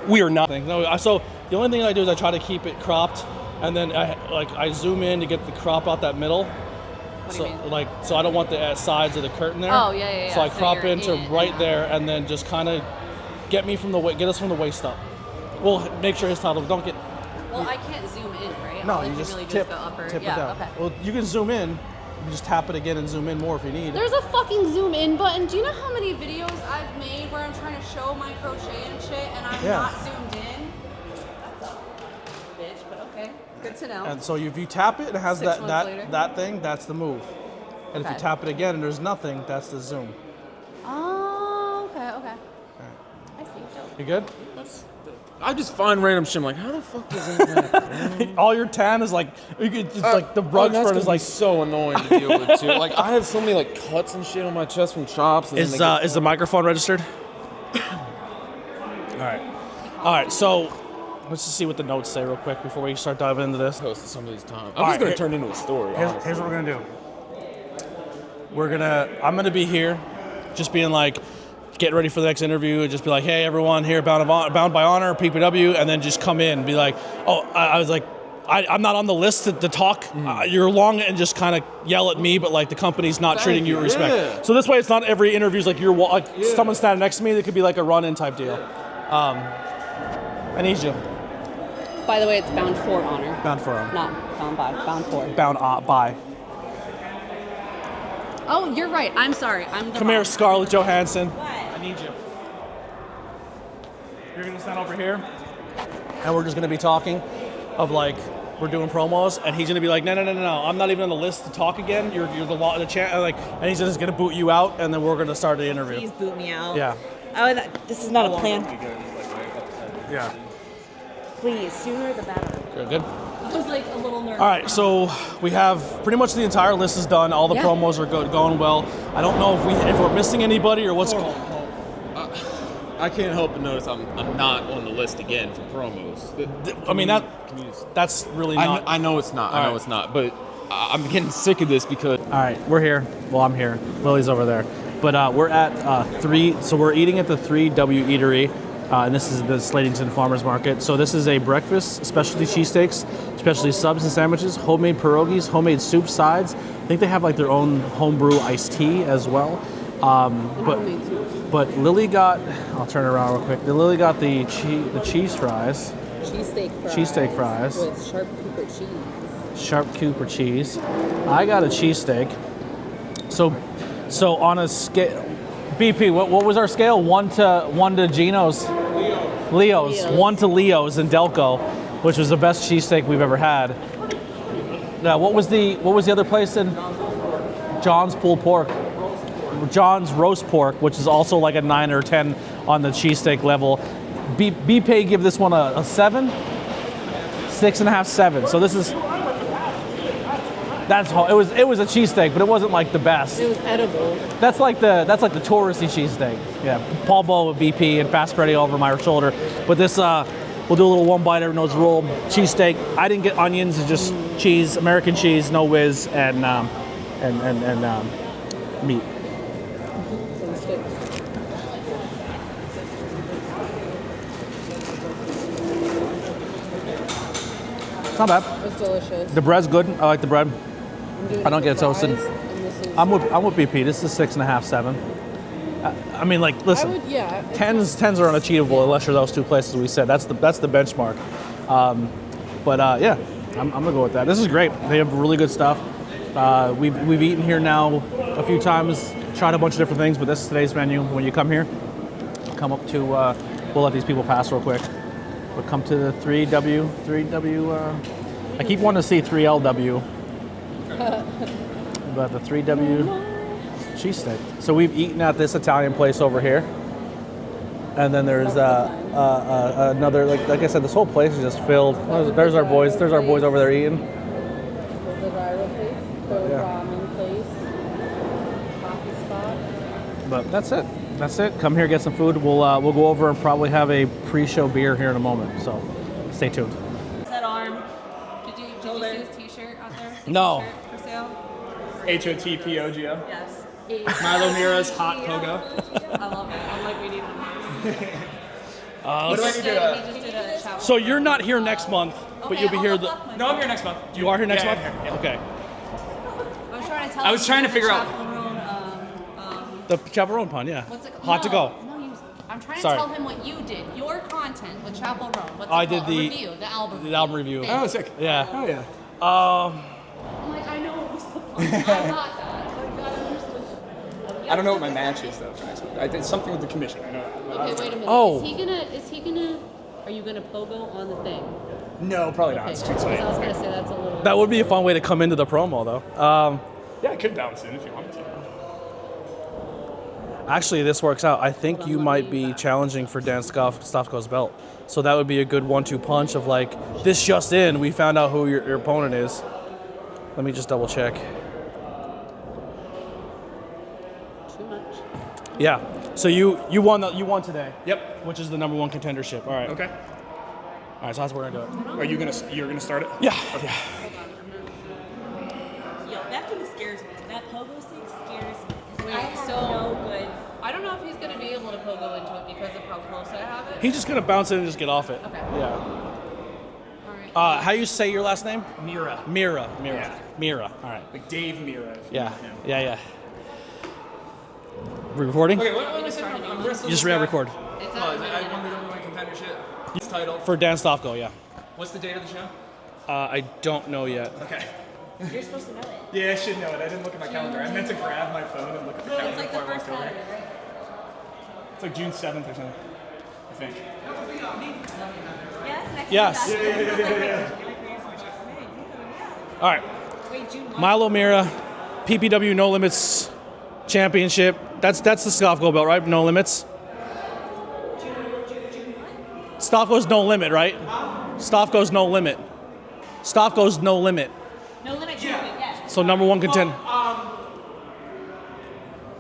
we are not. No, so the only thing I do is I try to keep it cropped, and then I zoom in to get the crop out that middle. What do you mean? So I don't want the sides of the curtain there. Oh, yeah. So I crop into right there, and then just kind of get us from the waist up. We'll make sure his title don't get. Well, I can't zoom in, right? No, I'll you just really tip just go upper. it Yeah, down. okay. Well, you can zoom in. You just tap it again and zoom in more if you need. There's a fucking zoom in button. Do you know how many videos I've made where I'm trying to show my crochet and shit, and I'm not zoomed in? That's a bitch, but okay. Good to know. And so if you tap it, it has 6 months later. that thing. That's the move. And if you tap it again and there's nothing, that's the zoom. Oh, okay. Right. I see. You good? I just find random shit. I'm like, how the fuck does that happen? All your tan is like, it's like the rug that's burn is like. so annoying to deal with too. Like, I have so many like cuts and shit on my chest from chops. And Is the microphone registered? All right. So let's just see what the notes say real quick before we start diving into this. Post some of these times. I'm just gonna turn into a story. Here's what we're gonna do. I'm gonna be here, just being like, getting ready for the next interview, and just be like, hey everyone, here bound by honor, PPW, and then just come in, and be like, oh, I was like, I'm not on the list to talk. You're long, and just kind of yell at me, but like the company's not treating you with respect. Yeah. So this way, it's not every interview's like someone standing next to me. That could be like a run-in type deal. I need you. By the way, it's bound for honor. Bound for honor. Not bound by. Bound for. Bound by. Oh, you're right. I'm sorry. Come here, Scarlett Johansson. What? I need you. You're gonna stand over here, and we're just gonna be talking of like we're doing promos, and he's gonna be like, no, I'm not even on the list to talk again. You're the chat, like, and he's just gonna boot you out, and then we're gonna start the interview. Please boot me out. Yeah. Oh, this is not a plan. Yeah. Please, sooner the better. Good. I was like a little nervous. All right, so we have pretty much the entire list is done. All the promos are going well. I don't know if we're missing anybody or what's. I can't help but notice I'm not on the list again for promos. I mean that's really not. I know it's not. I know it's not. But I'm getting sick of this because. All right, we're here. Well, I'm here. Lily's over there. But we're at 3. So we're eating at the 3W Eatery. And this is the Slatington Farmers Market. So this is a breakfast, specialty cheesesteaks, specialty subs and sandwiches, homemade pierogies, homemade soup sides. I think they have like their own homebrew iced tea as well. But Lily got, I'll turn it around real quick. Lily got the cheese fries. Cheesesteak fries. With sharp Cooper cheese. I got a cheesesteak. So on a scale, BP, what was our scale? 1 to Gino's? Leo's. 1 to Leo's in Delco, which was the best cheesesteak we've ever had. What was the other place in John's pulled pork? John's roast pork, which is also like a 9 or 10 on the cheesesteak level. BPay give this one a 7, 6.5, 7. So this is it was a cheesesteak, but it wasn't like the best. It was edible. That's like the touristy cheesesteak. Yeah, Paul Bowl with BP and fast spreading over my shoulder. But this we'll do a little one bite, everyone knows the rule. Cheesesteak. I didn't get onions, it's just cheese, American cheese, no whiz, and meat. It's not bad. It's delicious. The bread's good. I like the bread. I don't get it toasted. I'm with BP. This is 6.5, 7. I mean, like, listen. Tens are unachievable unless you're those two places we said. That's the benchmark. Yeah, I'm gonna go with that. This is great. They have really good stuff. We've eaten here now a few times, tried a bunch of different things, but this is today's menu. When you come here, come up to. We'll let these people pass real quick. But come to the 3W. I keep wanting to see 3LW. But the 3W cheesesteak. So we've eaten at this Italian place over here, and then there's another, like I said, this whole place is just filled. There's our boys. There's our boys over there eating. The gyro place, the ramen place, coffee spot. But that's it. That's it. Come here, get some food. We'll go over and probably have a pre-show beer here in a moment. So stay tuned. That arm. Did you see his t-shirt out there? No. T-shirt for sale? HOTPOGO. Yes. Milo Mira's hot pogo. I love it. I'm like, we need one. What do I need He to just did a chapel. So you're not here next month, but you'll be here. No, I'm here next month. You are here next Yeah, month. I'm here, yeah. Okay. I was trying to figure out- The chaperone pun, yeah. What's it called? Hot to go. No, I'm trying to Sorry. tell him what you did. Your content with Chapel Roan. What's it I called? did the- A review, the album. The album review. Thank you. sick. Yeah. Oh, yeah. I'm like, I know it was the fun. I got that. Like, I understood. I don't know what my match is, though, for next month. I did something with the commission. I know that. Okay, wait a minute. Oh. Is he gonna? Are you gonna pogo on the thing? No, probably not. Okay, It's too 'cause tight. I was gonna say that's a little. That would be a fun way to come into the promo, though. Yeah, I could bounce in if you wanted to. Actually, this works out. I think you might be challenging for Dan Stofko's belt. So that would be a good 1-2 punch of like, this just in, we found out who your opponent is. Let me just double check. Too much. Yeah. So you won today. Yep. Which is the number 1 contendership. All right. Okay. All right. So that's what we're gonna do it. You're gonna start it? Yeah. Yeah. Yo, that thing scares me. That pogo stick scares me. Wait, I have so no good. I don't know if he's gonna be able to pogo into it because of how close I have it. He's just gonna bounce in and just get off it. Okay. Yeah. All right. How you say your last name? Mira. Mira. Yeah. Mira. All right. Like Dave Mira. if you Yeah. know him. Yeah. We recording? Okay, what am I saying? I'm wrestling Just this guy. record. It's Oh, is it, I won the WWE contendership. His title. For Dan Stofko, yeah. What's the date of the show? I don't know yet. Okay. You're supposed to know it. Yeah, I should know it. I didn't look at my calendar. I meant to grab my phone and look at the calendar It's like the before I first walked over. Saturday, right? It's like June 7th or something, I think. Yes. Next Yes. Yeah. All right. Wait, June 1. Milo Mira, PPW No Limits Championship. That's the Stofko belt, right? No Limits. Stofko's No Limit, right? Stofko's No Limit. Stofko's No Limit. No limit champion. Yes. So number 1 contender.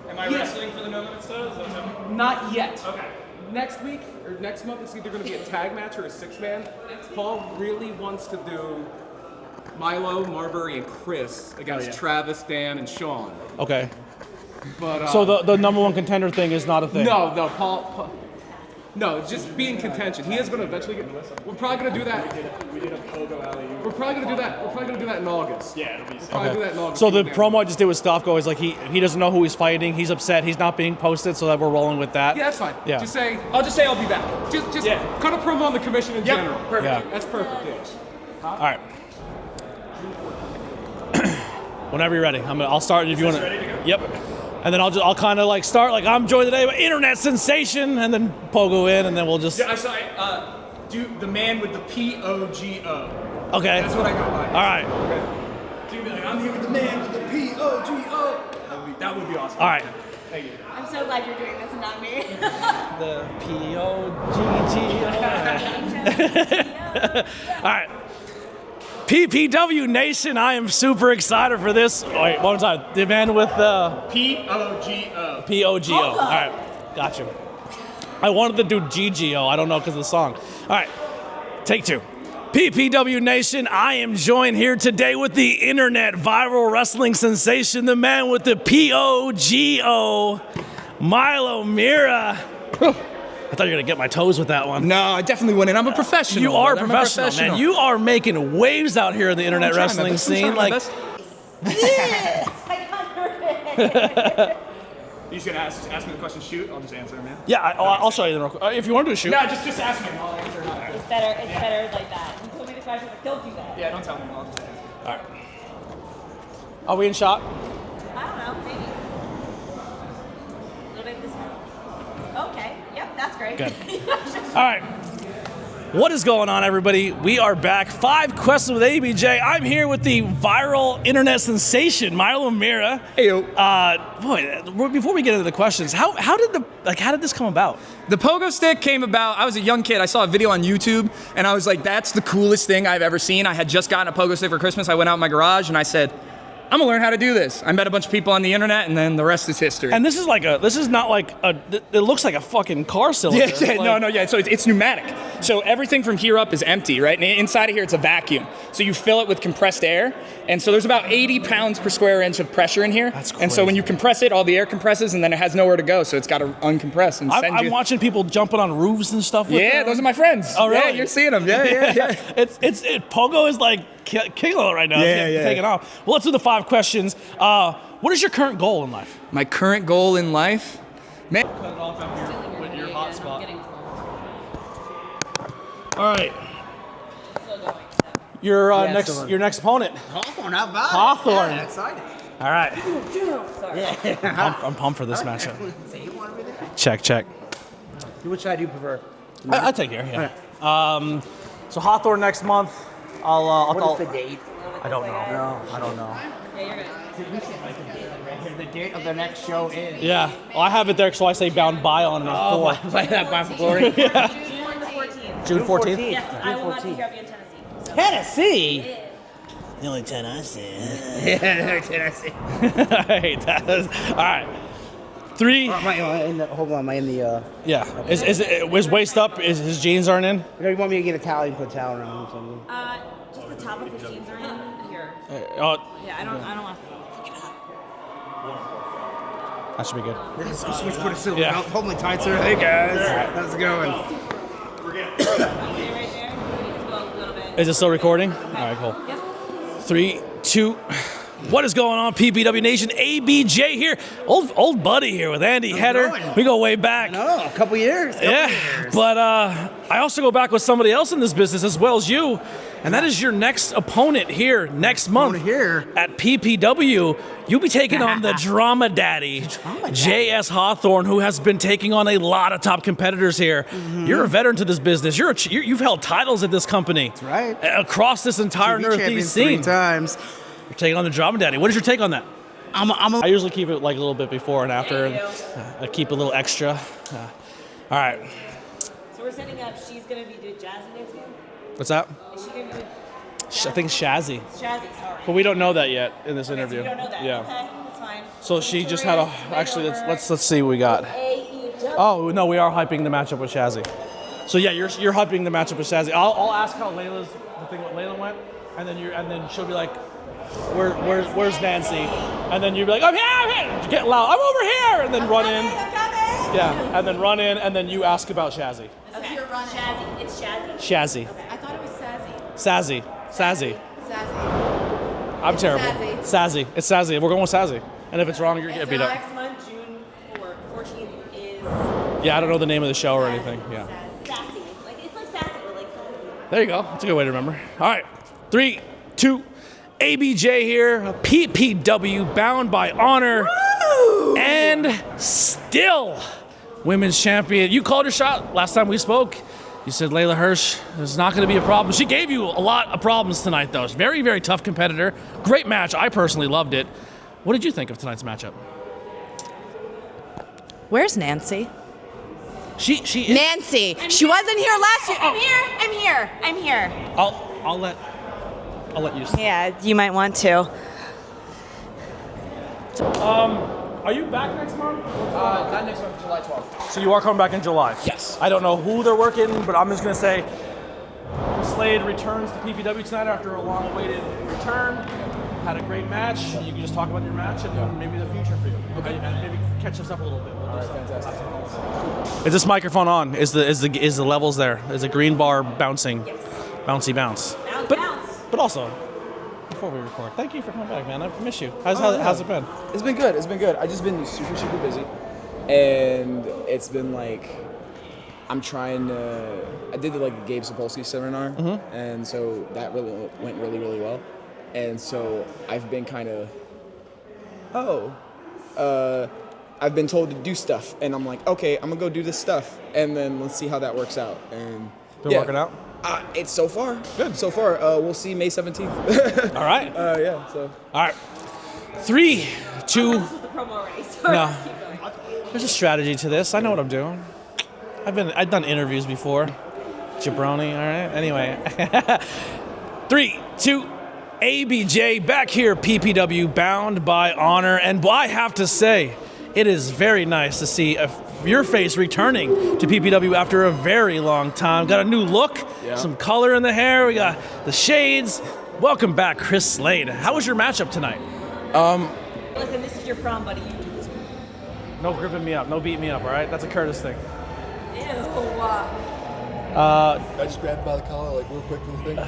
Am I wrestling for the No Limits though? Is that something? Not yet. Okay. Next week or next month, it's either going to be a tag match or a 6-man. Paul really wants to do Milo, Marbury, and Chris against Travis, Dan, and Sean. Okay. But So the number 1 contender thing is not a thing. no, Paul. No, just be in contention. He is going to eventually get. We're probably going to do that. We did a pogo alley. We're probably going to do that. We're probably going to do that in August. Yeah, it'll be We'll probably do that in August. So the Yeah. promo I just did with Stofko is like he doesn't know who he's fighting. He's upset. He's not being posted, so that we're rolling with that. Yeah, that's fine. Yeah. Just say. I'll just say I'll be back. Just Yeah. cut a promo on the commission in general. Perfect. Yeah. That's perfect. Yeah. All right. Whenever you're ready, I'll start if you want to. ready to go? Yep. And then I'll kind of like start like I'm joined today by internet sensation, and then pogo in, and then we'll just. I saw do the man with the POGO. Okay. That's what I go by. All right. You'd be like, I'm here with the man with the P-O-G-O. That would be awesome. All right. Thank you. I'm so glad you're doing this and not me. The P-O-G-G-O. All right. PPW Nation, I am super excited for this. Oh, wait, one more time. The man with the P-O-G-O. P-O-G-O. All right, got you. I wanted to do G-G-O. I don't know because of the song. All right, take two. PPW Nation, I am joined here today with the internet viral wrestling sensation, the man with the P-O-G-O, Milo Mira. I thought you were going to get my toes with that one. No, I definitely wouldn't. I'm a professional. You are a brother. professional, man. You are making waves out here in the internet wrestling scene. Like, Yes, I got her. You just gonna ask me the question, shoot? I'll just answer, man. yeah, I'll show you the real quick. If you want to do a shoot. No, just ask me. I'll answer. It's better like that. You told me the question, but don't do that. Yeah, don't tell me. I'll just answer. All right. Are we in shot? I don't know, maybe. A little bit this way. Okay, yep, that's great. Good. All right. What is going on, everybody? We are back. 5 questions with ABJ. I'm here with the viral internet sensation, Milo Mira. Heyo. Boy, before we get into the questions, how did this come about? The pogo stick came about. I was a young kid. I saw a video on YouTube, and I was like, "That's the coolest thing I've ever seen." I had just gotten a pogo stick for Christmas. I went out in my garage and I said, "I'm gonna learn how to do this." I met a bunch of people on the internet, and then the rest is history. And this is not like it looks like a fucking car cylinder. Yeah. So it's pneumatic. So everything from here up is empty, right? And inside of here, it's a vacuum. So you fill it with compressed air, and so there's about 80 pounds per square inch of pressure in here. That's And so when crazy. you compress it, all the air compresses, and then it has nowhere to go. So it's got to uncompress and send I'm you. watching people jumping on roofs and stuff. With Yeah, their- those are my friends. Oh, really? Yeah, you're seeing them. Yeah. Pogo is like killing it right now. It's taking off. Well, let's do the 5 questions. What is your current goal in life? My current goal in life, man. Cut it off out here with your hot spot. All right. Your your next opponent. Hawthorne, how about Hawthorne. Yeah, excited. All right. I'm pumped for this matchup. Check. Which side do you prefer? I take care. Yeah. So Hawthorne next month. I'll What is the date? I don't know. No, I don't know. Yeah, you're good. We should write the date right here. The date of the next show is. Yeah. Well, I have it there, so I say bound by on the 4th. Like that by glory. June the 14th. June 14th. Yes, I will not be here. I'll be in Tennessee. So. Tennessee. Yeah. The only Tennessee. Yeah, Tennessee. I hate that. All right. 3. Hold on, am I in the? Yeah. Is waist up? Is his jeans aren't in? You want me to get a towel and put a towel around or something? Just the top of his jeans are in here. Oh, Yeah, I don't want to. that should be good. Switch, put a silver Yeah. belt. Hold my tight, sir. Hey guys, how's it going? Okay, right there. You need to go a little bit. Is it still recording? All right, cool. Yep. 3, 2. What is going on, PPW Nation? ABJ here, old buddy here with Andy Header. going? We go way back. No, a couple years. Yeah, but I also go back with somebody else in this business as well as you, and that is your next opponent here next month here. at PPW. You'll be taking on the Drama Daddy, J.S. Hawthorne, who has been taking on a lot of top competitors here. You're a veteran to this business. You've held titles at this company. That's right. Across this entire TV champion Northeast 3 scene. times. You're taking on the Drama Daddy. What is your take on that? I I usually keep it like a little bit before and after. There you I keep a little extra. All right. So we're setting up. She's gonna be doing Jazzy next week. What's that? Is she gonna be doing I think Shazzy. Jazzy? Sorry. But we don't know that yet in this Okay, interview. So you don't know that. Yeah. Okay, that's fine. So she just had a. Actually, let's see what we got. AEW. Oh no, we are hyping the matchup with Shazzy. So yeah, you're hyping the matchup with Shazzy. I'll ask how what Layla went, and then she'll be like, where's Nancy? And then you'll be like, I'm here. Get loud. I'm over here, and then run in. Yeah, and then run in, and then you ask about Shazzy. Okay. Shazzy. It's Shazzy. Shazzy. I thought it was Sassy. Sazzy. Sassy. I'm terrible. Sassy. It's Sazzy. We're going with Sazzy. And if it's wrong, you're getting beat up. Next month, June 14th is Yeah, I don't know the name of the show or anything. Yeah. Sassy. It's like sassy, but like sassy. There you go. That's a good way to remember. All right. 3, 2, ABJ here. PPW, bound by honor. Woo! And still women's champion. You called your shot last time we spoke. You said Layla Hirsch is not going to be a problem. She gave you a lot of problems tonight, though. She's very, very tough competitor. Great match. I personally loved it. What did you think of tonight's matchup? Where's Nancy? She is. Nancy. She wasn't here last year. I'm here. I'll let you. Yeah, you might want to. Are you back next month? Not next month, July 12th. So you are coming back in July? Yes. I don't know who they're working, but I'm just going to say Slade returns to PPW tonight after a long-awaited return. Had a great match. You can just talk about your match and maybe the future for you. Okay. And maybe catch us up a little bit. All right, fantastic. Is this microphone on? Is the levels there? Is the green bar bouncing? Yes. Bouncy bounce. Bounce. But also, before we record, thank you for coming back, man. I miss you. How's it been? It's been good. It's been good. I've just been super, super busy. And it's been like, I'm trying to, I did the Gabe Sapolsky seminar. Mm-hmm. And so that really went really, really well. And so I've been kind of, I've been told to do stuff. And I'm like, okay, I'm going to go do this stuff. And then let's see how that works out. And Been working out? It's so far. Good. So far. We'll see May 17th. All right. Yeah, so. All right. 3, 2. This was the promo already. Sorry. No. Keep going. There's a strategy to this. I know what I'm doing. I've done interviews before. Jabroni, all right? Anyway. 3, 2, ABJ back here, PPW, bound by honor. And I have to say, it is very nice to see your face returning to PPW after a very long time. Got a new look, some color in the hair. We got the shades. Welcome back, Chris Slade. How was your matchup tonight? Listen, this is your prom, buddy. You do this. No gripping me up, no beating me up, all right? That's a Curtis thing. Ew. I just grabbed by the collar, real quick for the thing.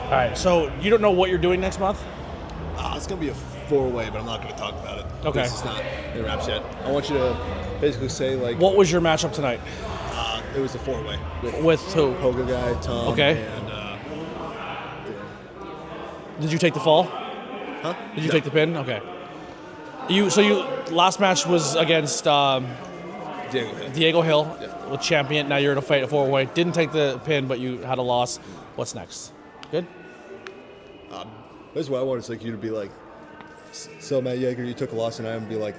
All right, so you don't know what you're doing next month? It's going to be a 4-way, but I'm not going to talk about it. Okay. It's not in the wraps yet. I want you to basically say, what was your matchup tonight? It was a 4-way. With who? Pogo guy, Tom, Okay. and... Did you take the fall? Huh? Did you take the pin? Okay. Last match was against Diego Hill with champion. Now you're in a fight, a 4-way. Didn't take the pin, but you had a loss. What's next? Good? That's what I wanted you to be like, so Matt Yeager, you took a loss, and I'm going to be like,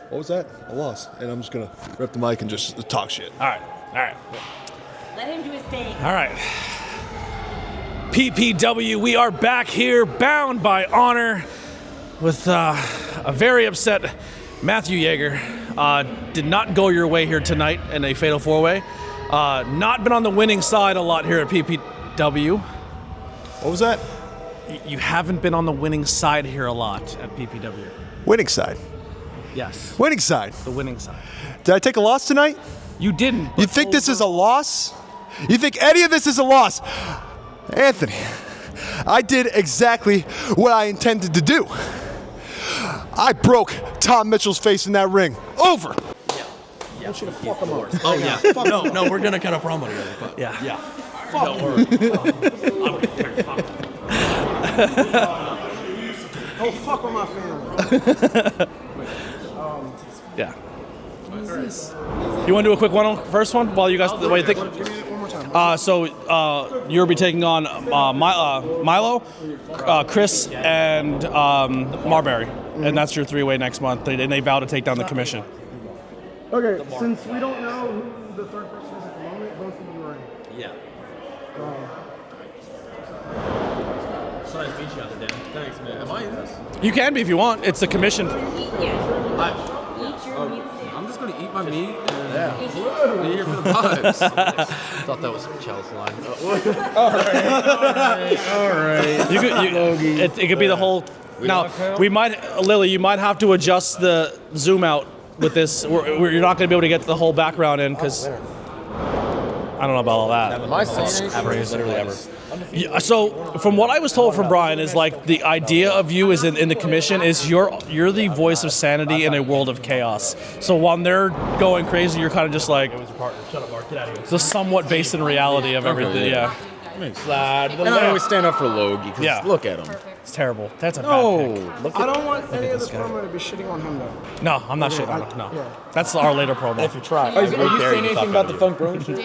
what was that? A loss. And I'm just going to rip the mic and just talk shit. All right. Let him do his thing. All right. PPW, we are back here, bound by honor, with a very upset Matthew Yeager. Did not go your way here tonight in a fatal 4-way. Not been on the winning side a lot here at PPW. What was that? You haven't been on the winning side here a lot at PPW. Winning side. Yes. Winning side. The winning side. Did I take a loss tonight? You didn't. You think this is a loss? You think any of this is a loss? Anthony, I did exactly what I intended to do. I broke Tom Mitchell's face in that ring. Over. I want you to fuck him up. Oh, yeah. No, we're going to cut a promo together. But Yeah. Fuck him. Don't fuck with my family. Yeah. You want to do a quick first one while you guys while you think? Give me it one more time. So you'll be taking on Milo, Chris, and Marbury, and that's your 3-way next month. And they vow to take down the commission. Okay, since we don't know who the third person is at the moment, both of you are in. yeah. So nice to meet you out there, Dan. Thanks, man. Am I in this? You can be if you want. It's the commission. Eat your meat stick. I'm just gonna eat my meat and be here for the vibes. Thought that was Chel's line. All right. It could be the whole. Now we might, Lily. You might have to adjust the zoom out with this. You're not going to be able to get the whole background in because I don't know about all that. My son Literally ever. Yeah, so from what I was told from Brian is the idea of you is in the commission is you're the voice of sanity in a world of chaos. So while they're going crazy, you're kind of just like Shut up, Mark. Get out of here. it's somewhat based in reality of everything. yeah. Yeah. And I always stand up for Logie because look at him. It's terrible. That's a bad pick. I don't want any of this promo to be shitting on him, though. No, I'm not shitting on it. No. Yeah. That's our later promo. If you try. Are you saying anything about the Funk Brewing shirt?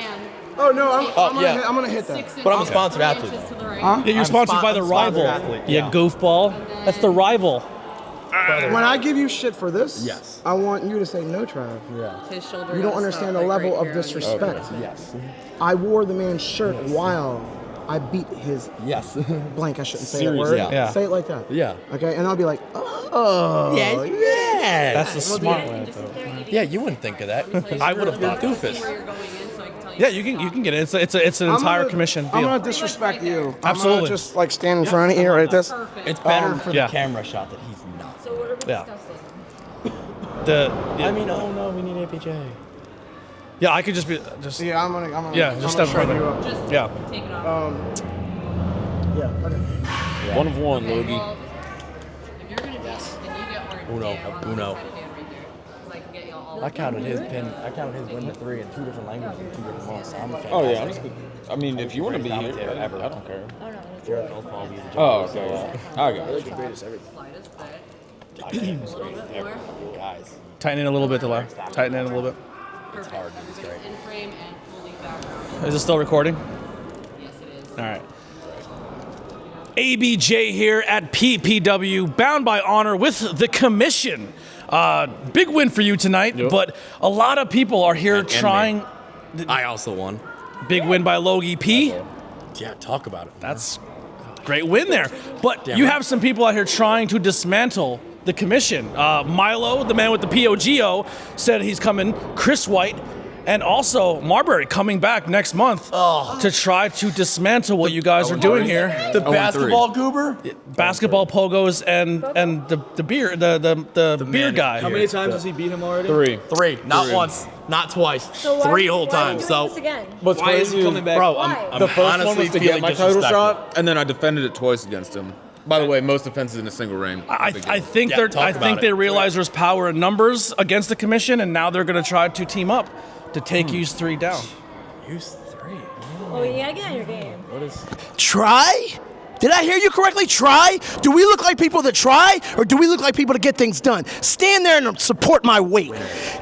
Oh, no, I'm gonna hit that. But I'm a sponsored athlete. Huh? Yeah, you're sponsored by the rival. You goofball. That's the rival. When I give you shit for this, Yes. I want you to say no, Trav. Yeah. His shoulder. You don't understand the level of disrespect. Yes. I wore the man's shirt while I beat his blank. I shouldn't say that word. Seriously. Yeah. Say it like that. Yeah. Okay, and I'll be like, oh. Yeah. That's the smart way, though. Yeah, you wouldn't think of that. I would have thought doofus. Yeah, you can get it. It's an entire commission deal. I'm gonna disrespect you. Absolutely. I'm gonna just like stand in front of you like this. It's better for yeah. the camera shot that he's not. So what are we Yeah. discussing? I mean, oh no, we need APJ. Yeah, I could just be Yeah, I'm gonna yeah, I'm just gonna step shut you further. up. Just Yeah. take it off. Yeah. Okay. One of one, Okay, Logie. well, if you're gonna be, then you get more Uno, Dan on the Uno. other side of Dan right here. 'Cause I can get y'all all I counted his pin. I counted his win to 3 in 2 different languages and 2 different months. I'm fantastic. Oh yeah, I'm just. I mean, if you want to be here, Ever. I don't care. Jared Bell's probably the Oh, okay. Yeah. I got you. slightest bit. A little bit more. guys. Tighten it a little bit to left. Tighten it a little bit. Perfect. hard, dude. It's great. In frame and fully background. Is it still recording? Yes, it is. All right. ABJ here at PPW, bound by honor with the commission. Big win for you tonight, but a lot of people are here trying. I also won. Big win by Logie P. Yeah, talk about it. That's great win there. But Damn you right. have some people out here trying to dismantle the commission. Milo, the man with the POGO, said he's coming. Chris White, and also Marbury coming back next month to try to dismantle what you guys are doing here. The basketball goober? Basketball pogos and the beer the beer guy. How many times has he beat him already? 3. 3. Not once, not twice. So 3 whole why are you times. doing So this again? What's Why is he coming back? Bro, Why? I'm the the first first one one was was to get my title shot, and then I defended it twice against him. By the way, most offenses in a single reign. I think Yeah, talk I about think it. they realize there's power in numbers against the commission, and now they're going to try to team up to take Use 3 down. Use 3. Oh, you gotta get on your game. What is? Try? Did I hear you correctly? Try? Do we look like people that try, or do we look like people that get things done? Stand there and support my weight.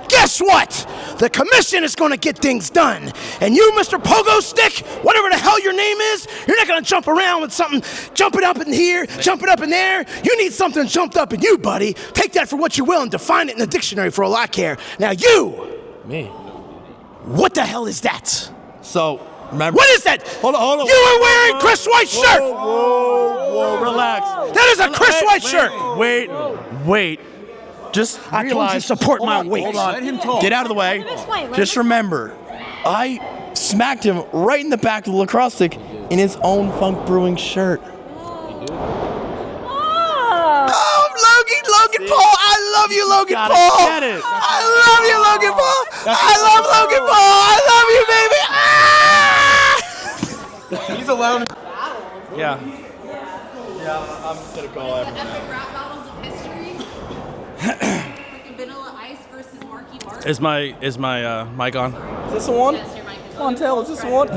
Guess what? The commission is going to get things done. And you, Mr. Pogo Stick, whatever the hell your name is, you're not going to jump around with something, jumping up in here, jumping up in there. You need something jumped up in you, buddy. Take that for what you will and define it in the dictionary for all I care. Now you, Me. what the hell is that? So, remember. What is that? Hold on. You were wearing Chris White's shirt. Whoa, relax. That is a Chris White shirt. Wait. Just I told you support my weight. Hold on. Let him talk. Get out of the way. Let him explain, let Just him remember, I smacked him right in the back of the lacrosse stick in his own Funk Brewing shirt. Oh, Logan Paul. I love you, Logan Gotta Paul. get it. I love you, Logan Paul. I love Logan Paul. I love you, baby. Ah! He's allowed. Yeah. Yeah, I'm gonna call Epic rap battles of history. Freaking Vanilla Ice versus Marky Mark. Is my mic on? Is this the one? Yes, your mic is Come on, tell. Is this the one?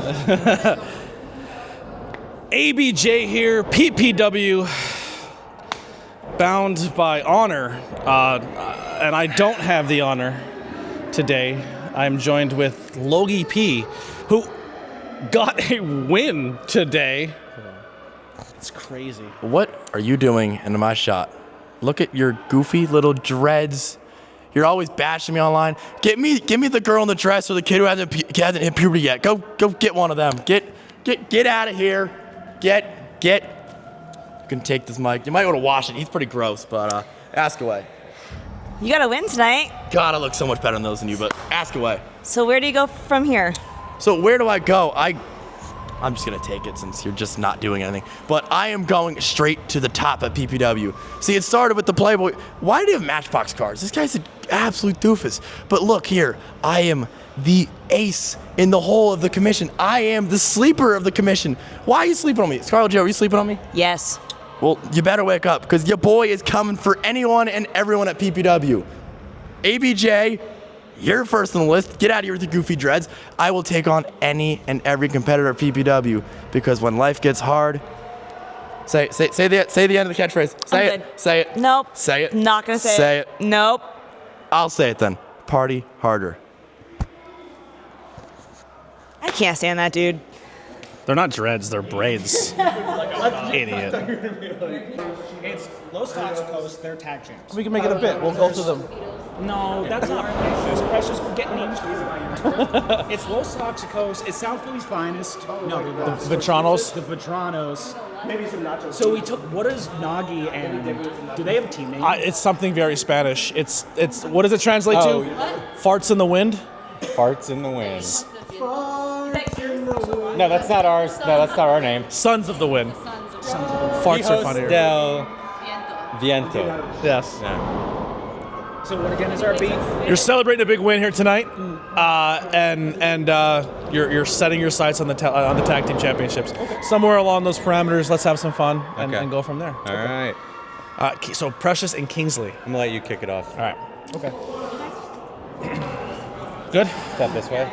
ABJ here, PPW, bound by honor, and I don't have the honor today. I'm joined with Logie P, who got a win today. It's crazy. What are you doing in my shot? Look at your goofy little dreads. You're always bashing me online. Give me the girl in the dress or the kid who hasn't hit puberty yet. Go get one of them. Get out of here. Get. You can take this mic. You might want to wash it. He's pretty gross, but ask away. You got a win tonight. God, I look so much better in those than you, but ask away. So where do you go from here? So where do I go? I'm just gonna take it since you're just not doing anything. But I am going straight to the top at PPW. See, it started with the Playboy. Why did he have Matchbox cars? This guy's an absolute doofus. But look here, I am the ace in the whole of the commission. I am the sleeper of the commission. Why are you sleeping on me? Scarlett Joe, are you sleeping on me? Yes. Well, you better wake up, because your boy is coming for anyone and everyone at PPW. ABJ, you're first on the list. Get out of here with your goofy dreads. I will take on any and every competitor at PPW, because when life gets hard, Say the end of the catchphrase. Say I'm it. good. Say it. Nope. Say it. Not gonna say it. Say it. Nope. I'll say it then. Party harder. I can't stand that dude. They're not dreads, they're braids. Idiot. It's Los Toxicos, they're tag champs. We can make it a bit. We'll go through them. No, that's not Precious. Precious, we're getting names. It's Los Toxicos. It's South Philly's finest. No, The Vitranos. The Vitranos. Maybe some nachos. So we took. What is Nagi and do they have a team name? It's something very Spanish. It's what does it translate Oh. to? Farts in the wind? Farts in the wind. No, that's not ours. No, that's not our name. Sons of the wind. Farts are Hijos funnier. del Viento. Yes. Yeah. So what again is our beat? You're celebrating a big win here tonight, and you're setting your sights on the tag team championships. Okay. Somewhere along those parameters, let's have some fun and go from there. All right. So Precious and Kingsley. I'm gonna let you kick it off. All right. Okay. Good. Step this way.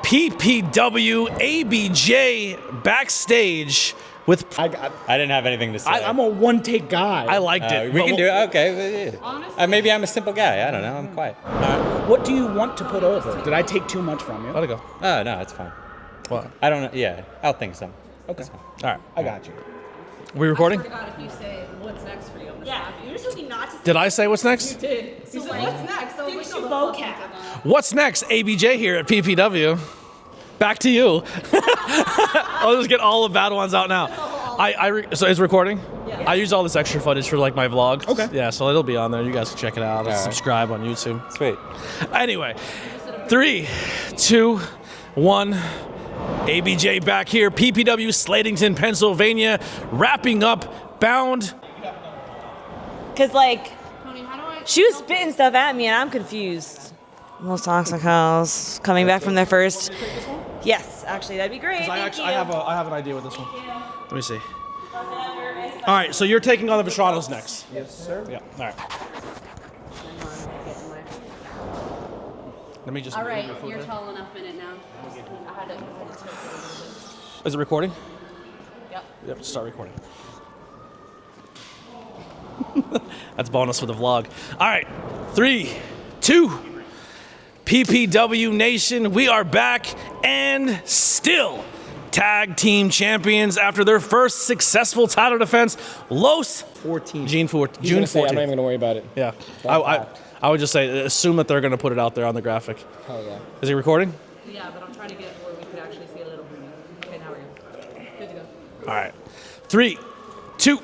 PPW ABJ backstage with. I didn't have anything to say. I'm a one-take guy. I liked it. We can do it. Okay. Maybe I'm a simple guy. I don't know. I'm quiet. What do you want to put over? Did I take too much from you? Let it go. Oh no, it's fine. What? I don't know. Yeah, I'll think so. Okay. All right. I got you. We recording? I forgot if you say what's next for you. Yeah, you're just telling me not to. Did I say what's next? You did. So what's next? So Fix your vocab. What's next? ABJ here at PPW. Back to you. I'll just get all the bad ones out now. So it's recording? Yeah. I use all this extra footage for like my vlog. Okay. Yeah, so it'll be on there. You guys can check it out. Right. Subscribe on YouTube. Sweet. Anyway, 3, 2, 1. ABJ back here. PPW Slatington, Pennsylvania. Wrapping up Bound. Cause like, she was spitting stuff at me and I'm confused. Los Toxicos coming back from their first. Yes, actually, that'd be great. I Thank you. have an idea with this one. Let me see. All right, so you're taking on the Vitranos next. Yes, sir. Yeah. All right. Let me just. All right, you're tall enough in it now. I had to Is it recording? Yep. Yep. Start recording. That's bonus for the vlog. All right, 3, 2. PPW Nation, we are back and still tag team champions after their first successful title defense. Los 14. June 14th. I'm not even gonna worry about it. Yeah. I would just say, assume that they're going to put it out there on the graphic. Hell yeah. Is he recording? Yeah, but I'm trying to get where we could actually see a little bit. Okay, now we're good. Good to go. All right. 3, 2.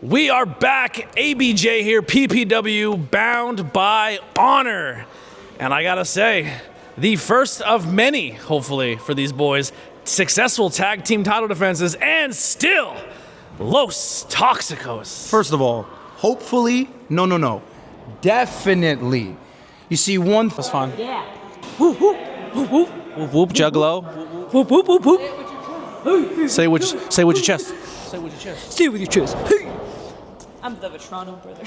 We are back. ABJ here. PPW bound by honor. And I gotta say, the first of many, hopefully, for these boys, successful tag team title defenses, and still, Los Toxicos. First of all, hopefully, no. Definitely. You see one. That's fine. Yeah. Whoop, whoop, whoop, whoop, whoop, whoop, juggalo. Whoop, whoop, whoop, whoop. Say with your chest. Say with your chest. Say with your chest. Hey. I'm the Vitrano brother.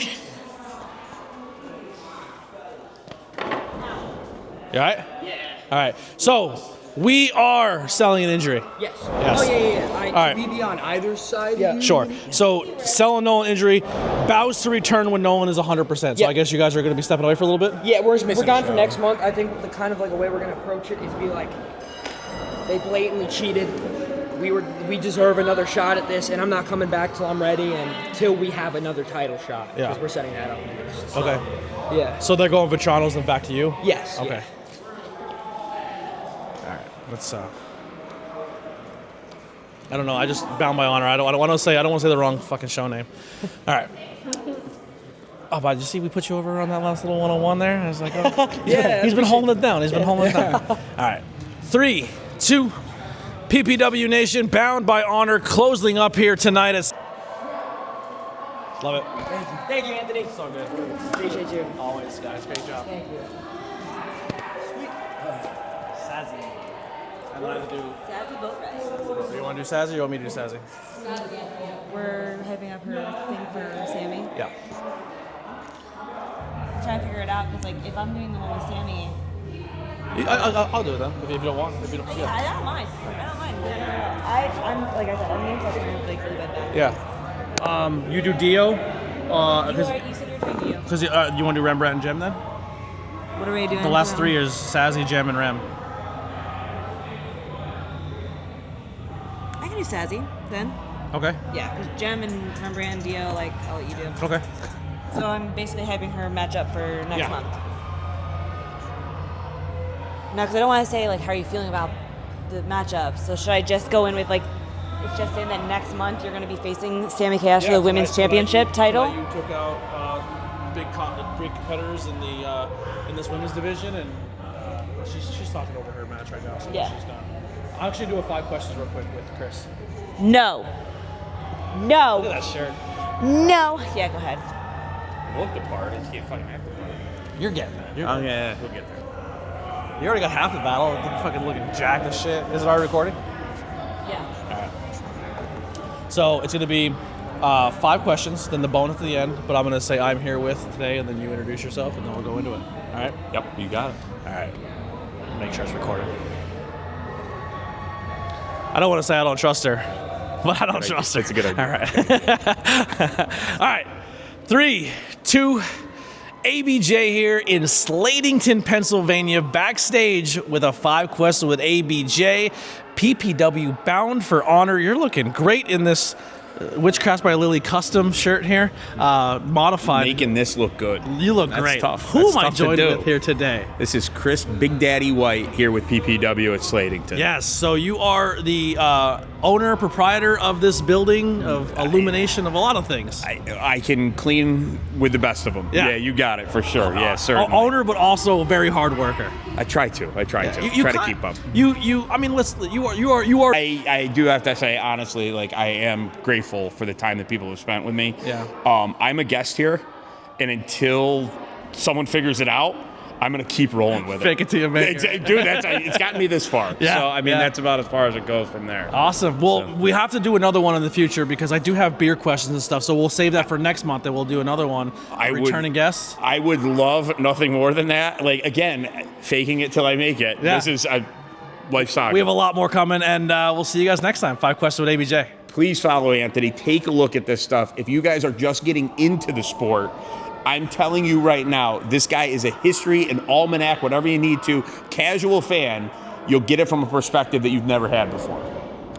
You all right? Yeah. All right. So, we are selling an injury. Yes. Yes. Oh, yeah. All right. We be on either side? Yeah. Sure. So, selling Nolan injury, bows to return when Nolan is 100%. So, Yeah. I guess you guys are going to be stepping away for a little bit? Yeah, we're We're gone for next month. I think the kind of like a way we're gonna approach it is be like, they blatantly cheated. We deserve another shot at this, and I'm not coming back till I'm ready and till we have another title shot. Yeah. Because we're setting that up. So, Okay. Yeah. So, they're going Vitranos and back to you? Yes. Okay. Yeah. All right. Let's, I don't know. I just bound by honor. I don't want to say the wrong fucking show name. All right. Oh, but did you see we put you over on that last little one-on-one there? I was like, oh. He's been holding it down. He's been holding it down. All right. 3, 2, PPW Nation, bound by honor, closing up here tonight. Love it. Thank you, Anthony. So good. Appreciate you. Always, guys. Great job. Thank you. Sazzy. I'd like to do. Sassy boat ride. Do you want to do Sazzy or you want me to do Sazzy? We're hyping up her thing for Sammy. Yeah. I'm trying to figure it out because like if I'm doing the one with Sammy, I'll do it then if you don't want. If you don't, Yeah, I don't mind. I don't mind. I'm like I said, I'm name testing like really bad. Yeah. You do Dio. You said you're doing Dio. Because you want to do Rembrandt and Gem then? What are we doing? The last 3 years, Sassy, Gem, and Rem. I can do Sassy then. Okay. Yeah, because Gem and Rembrandt and Dio, like I'll let you do. Okay. So I'm basically having her match up for next month. No, because I don't want to say like how are you feeling about the matchup. So should I just go in with like it's just saying that next month you're going to be facing Sammy Cash for the women's championship title? You took out big competitors in this women's division, and she's talking over her match right now. So she's done. I'll actually do a 5 questions real quick with Chris. No. No. Look at that shirt. No. Yeah, go ahead. Look the part. It's get fucking after part. You're getting that. Oh yeah, we'll get there. You already got half the battle. You're fucking looking jacked as shit. Is it already recording? Yeah. So it's going to be 5 questions, then the bonus at the end. But I'm going to say I'm here with today, and then you introduce yourself, and then we'll go into it. All right? Yep, you got it. All right. Make sure it's recording. I don't want to say I don't trust her, but I don't trust her. It's a good idea. All right. All right. 3, 2, ABJ here in Slatington, Pennsylvania, backstage with a 5 question with ABJ. PPW Bound for Honor. You're looking great in this WitchCrafts by Lilly custom shirt here. Modified. Making this look good. You look That's great. Tough. Who That's am I tough to joined do. with here today? This is Chris Big Daddy White here with PPW at Slatington. Yes, so you are the owner, proprietor of this building, of illumination, of a lot of things. I can clean with the best of them. Yeah. Yeah, you got it for sure. Yeah, certainly. Owner, but also a very hard worker. I try to. Try to keep up. I mean, listen, you are. I do have to say, honestly, like I am grateful for the time that people have spent with me. Yeah. I'm a guest here, and until someone figures it out, I'm gonna keep rolling with it. Fake it till you make it. Dude, it's gotten me this far. Yeah. So I mean, that's about as far as it goes from there. Awesome. Well, we have to do another one in the future because I do have beer questions and stuff. So we'll save that for next month, and we'll do another one. Returning guests. I would love nothing more than that. Like again, faking it till I make it. Yeah. This is a life saga. We have a lot more coming, and we'll see you guys next time. 5 questions with ABJ. Please follow Anthony. Take a look at this stuff. If you guys are just getting into the sport, I'm telling you right now, this guy is a history, an almanac, whatever you need to. Casual fan, you'll get it from a perspective that you've never had before.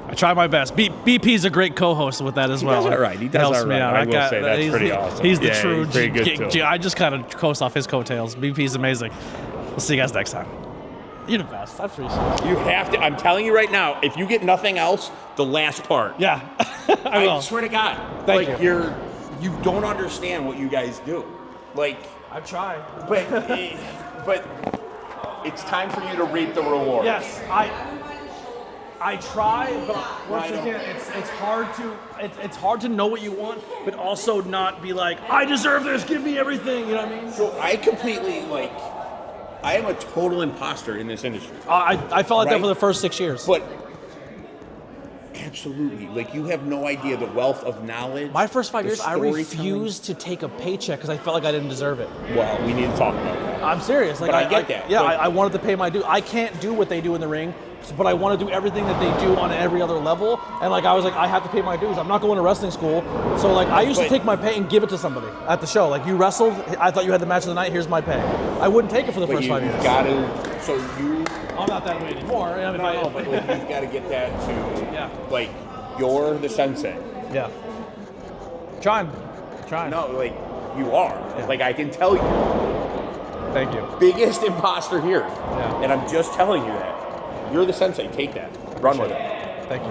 I try my best. BP's a great co-host with that as well. He does all right. He does all right. I will say that's pretty awesome. He's the Yeah, true. he's pretty good too. I just kind of coast off his coattails. BP's amazing. We'll see you guys next time. You're the best. I appreciate it. You have to. I'm telling you right now, if you get nothing else, the last part. Yeah. I swear to God. Thank you. You don't understand what you guys do. Like I've tried. But it's time for you to reap the reward. Yes, I try, but once again, it's hard to know what you want, but also not be like, I deserve this, give me everything, you know what I mean? So I completely I am a total imposter in this industry. I felt like that for the first 6 years. But absolutely, you have no idea the wealth of knowledge. My first 5 years, I storytelling. refused to take a paycheck because I felt like I didn't deserve it. Well, we need to talk about that. I'm serious. But I get that. Yeah, But- I wanted to pay my due. I can't do what they do in the ring, but I want to do everything that they do on every other level. And I was like, I have to pay my dues. I'm not going to wrestling school. So I used to take my pay and give it to somebody at the show. Like, you wrestled, I thought you had the match of the night, here's my pay. I wouldn't take it for the first 5 years. I'm not that way anymore. But you've got to get that to, you're the sensei. Yeah. Trying. No, you are. Yeah. I can tell you. Thank you. Biggest imposter here. Yeah. And I'm just telling you that. You're the sensei. Take that. Run with it. Thank you.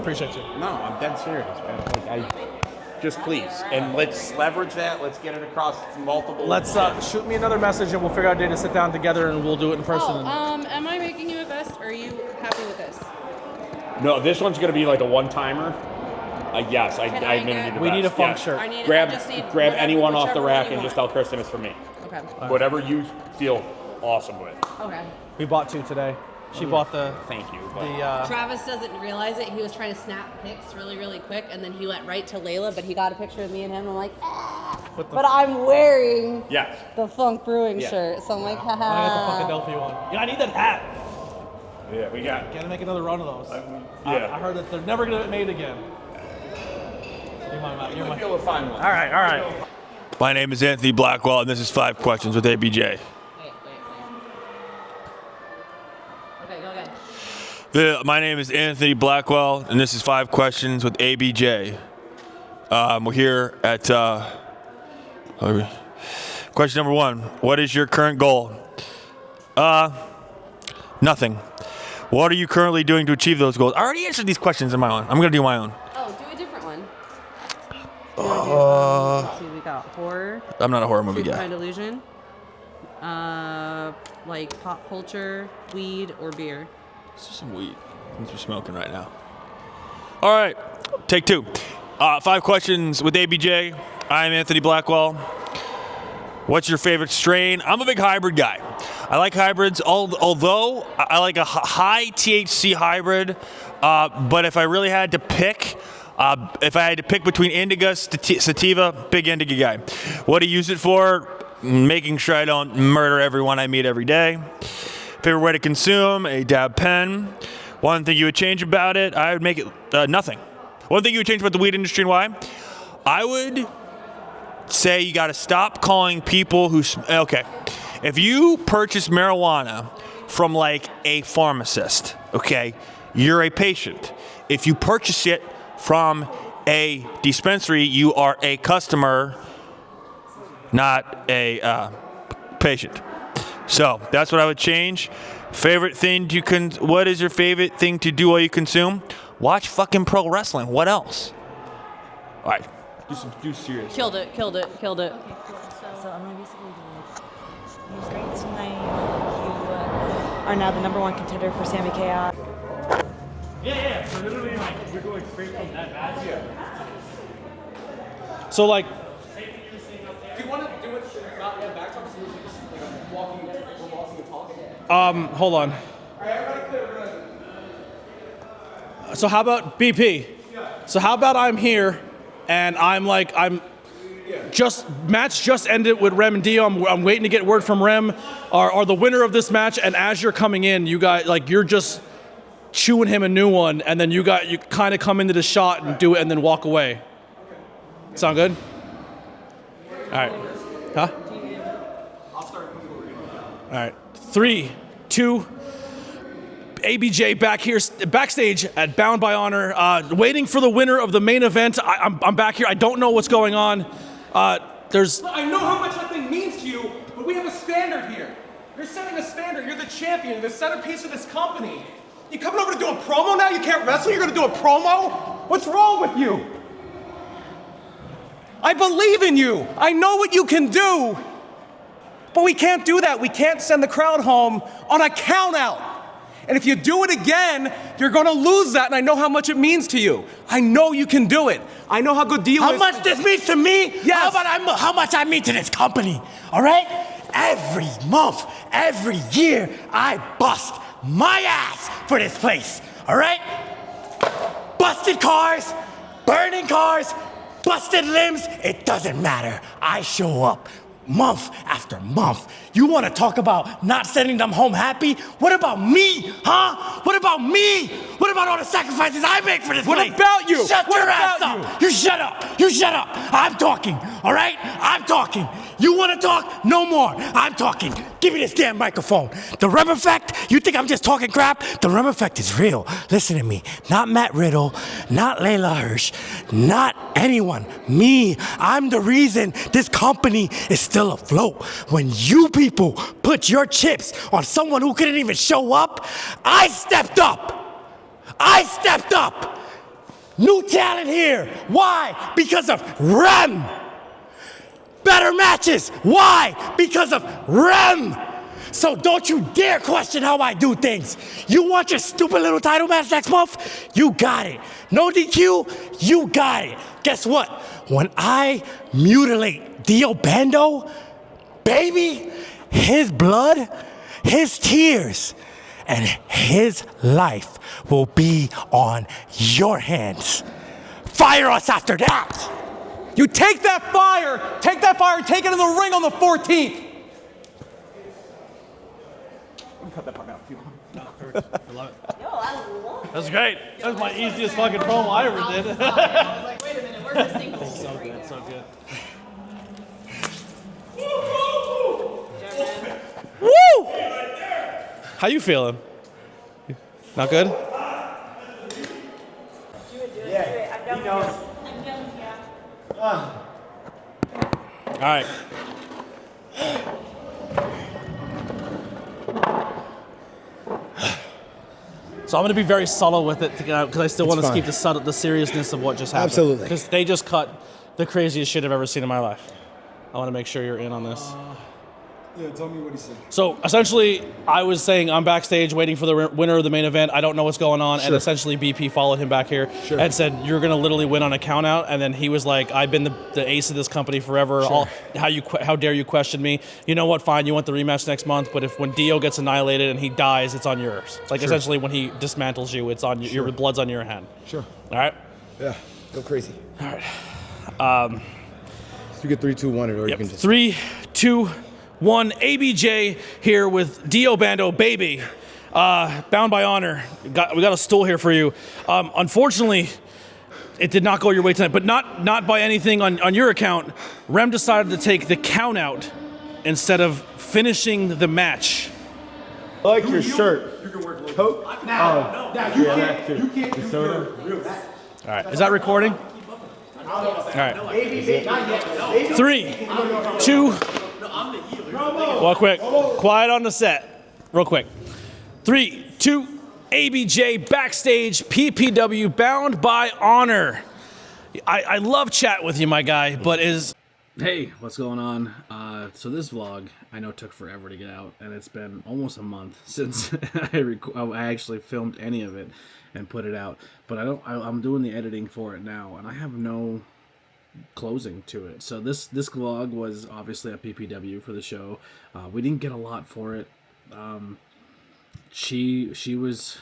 Appreciate you. No, I'm dead serious, man. Just please. And let's leverage that. Let's get it across multiple. Let's shoot me another message and we'll figure out a day to sit down together and we'll do it in person. Am I making you a vest, or are you happy with this? No, this one's going to be a one-timer. Yes, I'm going to need the We best. need a funk Yeah. shirt. Grab anyone off the rack and just tell Kristen it's for me. Okay. Whatever you feel awesome with. Okay. We bought 2 today. She bought the. Thank you. Travis doesn't realize it. He was trying to snap pics really, really quick, and then he went right to Layla, but he got a picture of me and him. I'm like, ah. But I'm wearing Yeah. the Funk Brewing Yeah. shirt, so I'm like, I got the haha. Funkadelic one. Yeah, I need that hat. Yeah, we got. Gotta make another run of those. Yeah. I heard that they're never gonna get made again. You're my. You'll be able to find one. All right. My name is Anthony Blackwell, and this is 5 Questions with ABJ. Okay, go again. My name is Anthony Blackwell, and this is 5 Questions with ABJ. We're here at question number 1. What is your current goal? Nothing. What are you currently doing to achieve those goals? I already answered these questions in my own. I'm gonna do my own. Oh, do a different one. Let's see, we got horror. I'm not a horror movie True guy. Crime Delusion. Like pop culture, weed, or beer. Let's do some weed. Since we're smoking right now. All right, take 2. 5 Questions with ABJ. I'm Anthony Blackwell. What's your favorite strain? I'm a big hybrid guy. I like hybrids, although I like a high THC hybrid. But if I really had to pick, between indica, sativa, big indica guy. What do you use it for? Making sure I don't murder everyone I meet every day. Favorite way to consume? A dab pen. One thing you would change about it? I would make it nothing. One thing you would change about the weed industry and why? I would say you got to stop calling people who. Okay, if you purchase marijuana from like a pharmacist, okay, you're a patient. If you purchase it from a dispensary, you are a customer, not a patient. So that's what I would change. Favorite thing what is your favorite thing to do while you consume? Watch fucking pro wrestling. What else? All right, do serious. Killed it. Okay, cool. So I'm gonna basically do it. It was great tonight. You are now the #1 contender for Sammy Chaos. Yeah. So literally, like, you're going straight from that match. Yeah. So like. Do you want to do it not in back talk, so we're just like walking and talking? Hold on. So how about BP? So how about I'm here, and match just ended with Rem and Dio. I'm waiting to get word from Rem, are the winner of this match. And as you're coming in, you guys you're just chewing him a new one, and then you kind of come into the shot and do it, and then walk away. Sound good? All right. Huh? I'll start before we go. All right. 3, 2. ABJ back here, backstage at Bound by Honor, waiting for the winner of the main event. I'm back here. I don't know what's going on. I know how much that thing means to you, but we have a standard here. You're setting a standard. You're the champion, the centerpiece of this company. You coming over to do a promo now? You can't wrestle? You're gonna do a promo? What's wrong with you? I believe in you. I know what you can do. But we can't do that. We can't send the crowd home on a count out. And if you do it again, you're gonna lose that, and I know how much it means to you. I know you can do it. I know how good Dio is. How much this means to me? Yes. How much I mean to this company, all right? Every month, every year, I bust my ass for this place, all right? Busted cars, burning cars, busted limbs, it doesn't matter. I show up month after month. You want to talk about not sending them home happy? What about me, huh? What about me? What about all the sacrifices I make for this place? What about you? Shut What your ass about up. You shut up. You shut up. I'm talking, all right? I'm talking. You want to talk? No more. I'm talking. Give me this damn microphone. The Rem effect? You think I'm just talking crap? The Rem effect is real. Listen to me. Not Matt Riddle, not Layla Hirsch, not anyone. Me. I'm the reason this company is still afloat. When you people put your chips on someone who couldn't even show up, I stepped up. I stepped up. New talent here. Why? Because of Rem. Better matches. Why? Because of Rem. So don't you dare question how I do things. You want your stupid little title match next month? You got it. No DQ? You got it. Guess what? When I mutilate Dio Bando, baby, his blood, his tears, and his life will be on your hands. Fire us after that. You take that fire, take it in the ring on the 14th. Cut that part out if you want. No, I love it. That's great. That was my easiest fucking promo I ever did. I was like, wait a minute, we're the singles. So good, so good. Woo! How you feeling? Not good? Yeah, he knows. All right. So I'm going to be very subtle with it because I still want to keep the seriousness of what just happened. Absolutely. Because they just cut the craziest shit I've ever seen in my life. I want to make sure you're in on this. Yeah, tell me what he said. So essentially, I was saying I'm backstage waiting for the winner of the main event. I don't know what's going on. Sure. And essentially, BP followed him back here and said, you're going to literally win on a count out. And then he was like, I've been the ace of this company forever. Sure. How dare you question me? You know what? Fine. You want the rematch next month. But when Dio gets annihilated and he dies, it's on yours. Like essentially, when he dismantles you, it's on your blood's on your hand. Sure. All right? Yeah, go crazy. All right. So you get 3, 2, 1, or you can just 3, 2, 1. ABJ here with Dio Bando, baby. Bound by honor. We got a stool here for you. Unfortunately, it did not go your way tonight, but not by anything on your account. Rem decided to take the count out instead of finishing the match. I like your shirt. Coke? Now, you can't The soda? All right, is that recording? All right. 3, 2. Well, quick. Quiet on the set. Real quick. 3, 2. ABJ backstage. PPW bound by honor. I love chat with you, my guy, but is. Hey, what's going on? So this vlog I know took forever to get out, and it's been almost a month since I actually filmed any of it and put it out. But I'm doing the editing for it now, and I have no closing to it. So this vlog was obviously a PPW for the show. We didn't get a lot for it. She was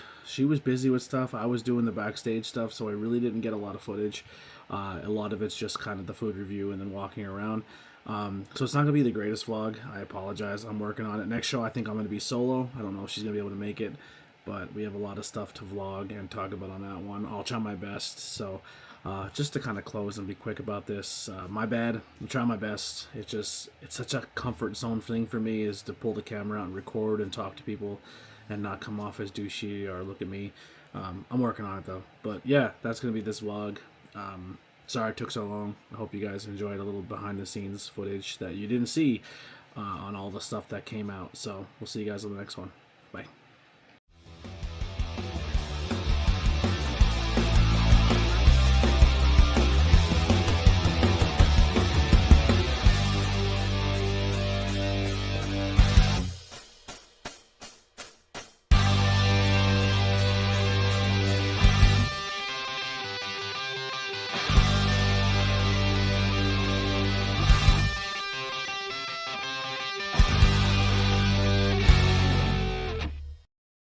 busy with stuff. I was doing the backstage stuff, so I really didn't get a lot of footage. A lot of it's just kind of the food review and then walking around. So it's not gonna be the greatest vlog. I apologize. I'm working on it. Next show I think I'm gonna be solo. I don't know if she's gonna be able to make it, but we have a lot of stuff to vlog and talk about on that one. I'll try my best. So just to kind of close and be quick about this, my bad. I'm trying my best. It's such a comfort zone thing for me is to pull the camera out and record and talk to people and not come off as douchey or look at me. I'm working on it though. But yeah, that's gonna be this vlog. Sorry it took so long. I hope you guys enjoyed a little behind the scenes footage that you didn't see on all the stuff that came out. So we'll see you guys on the next one. Bye.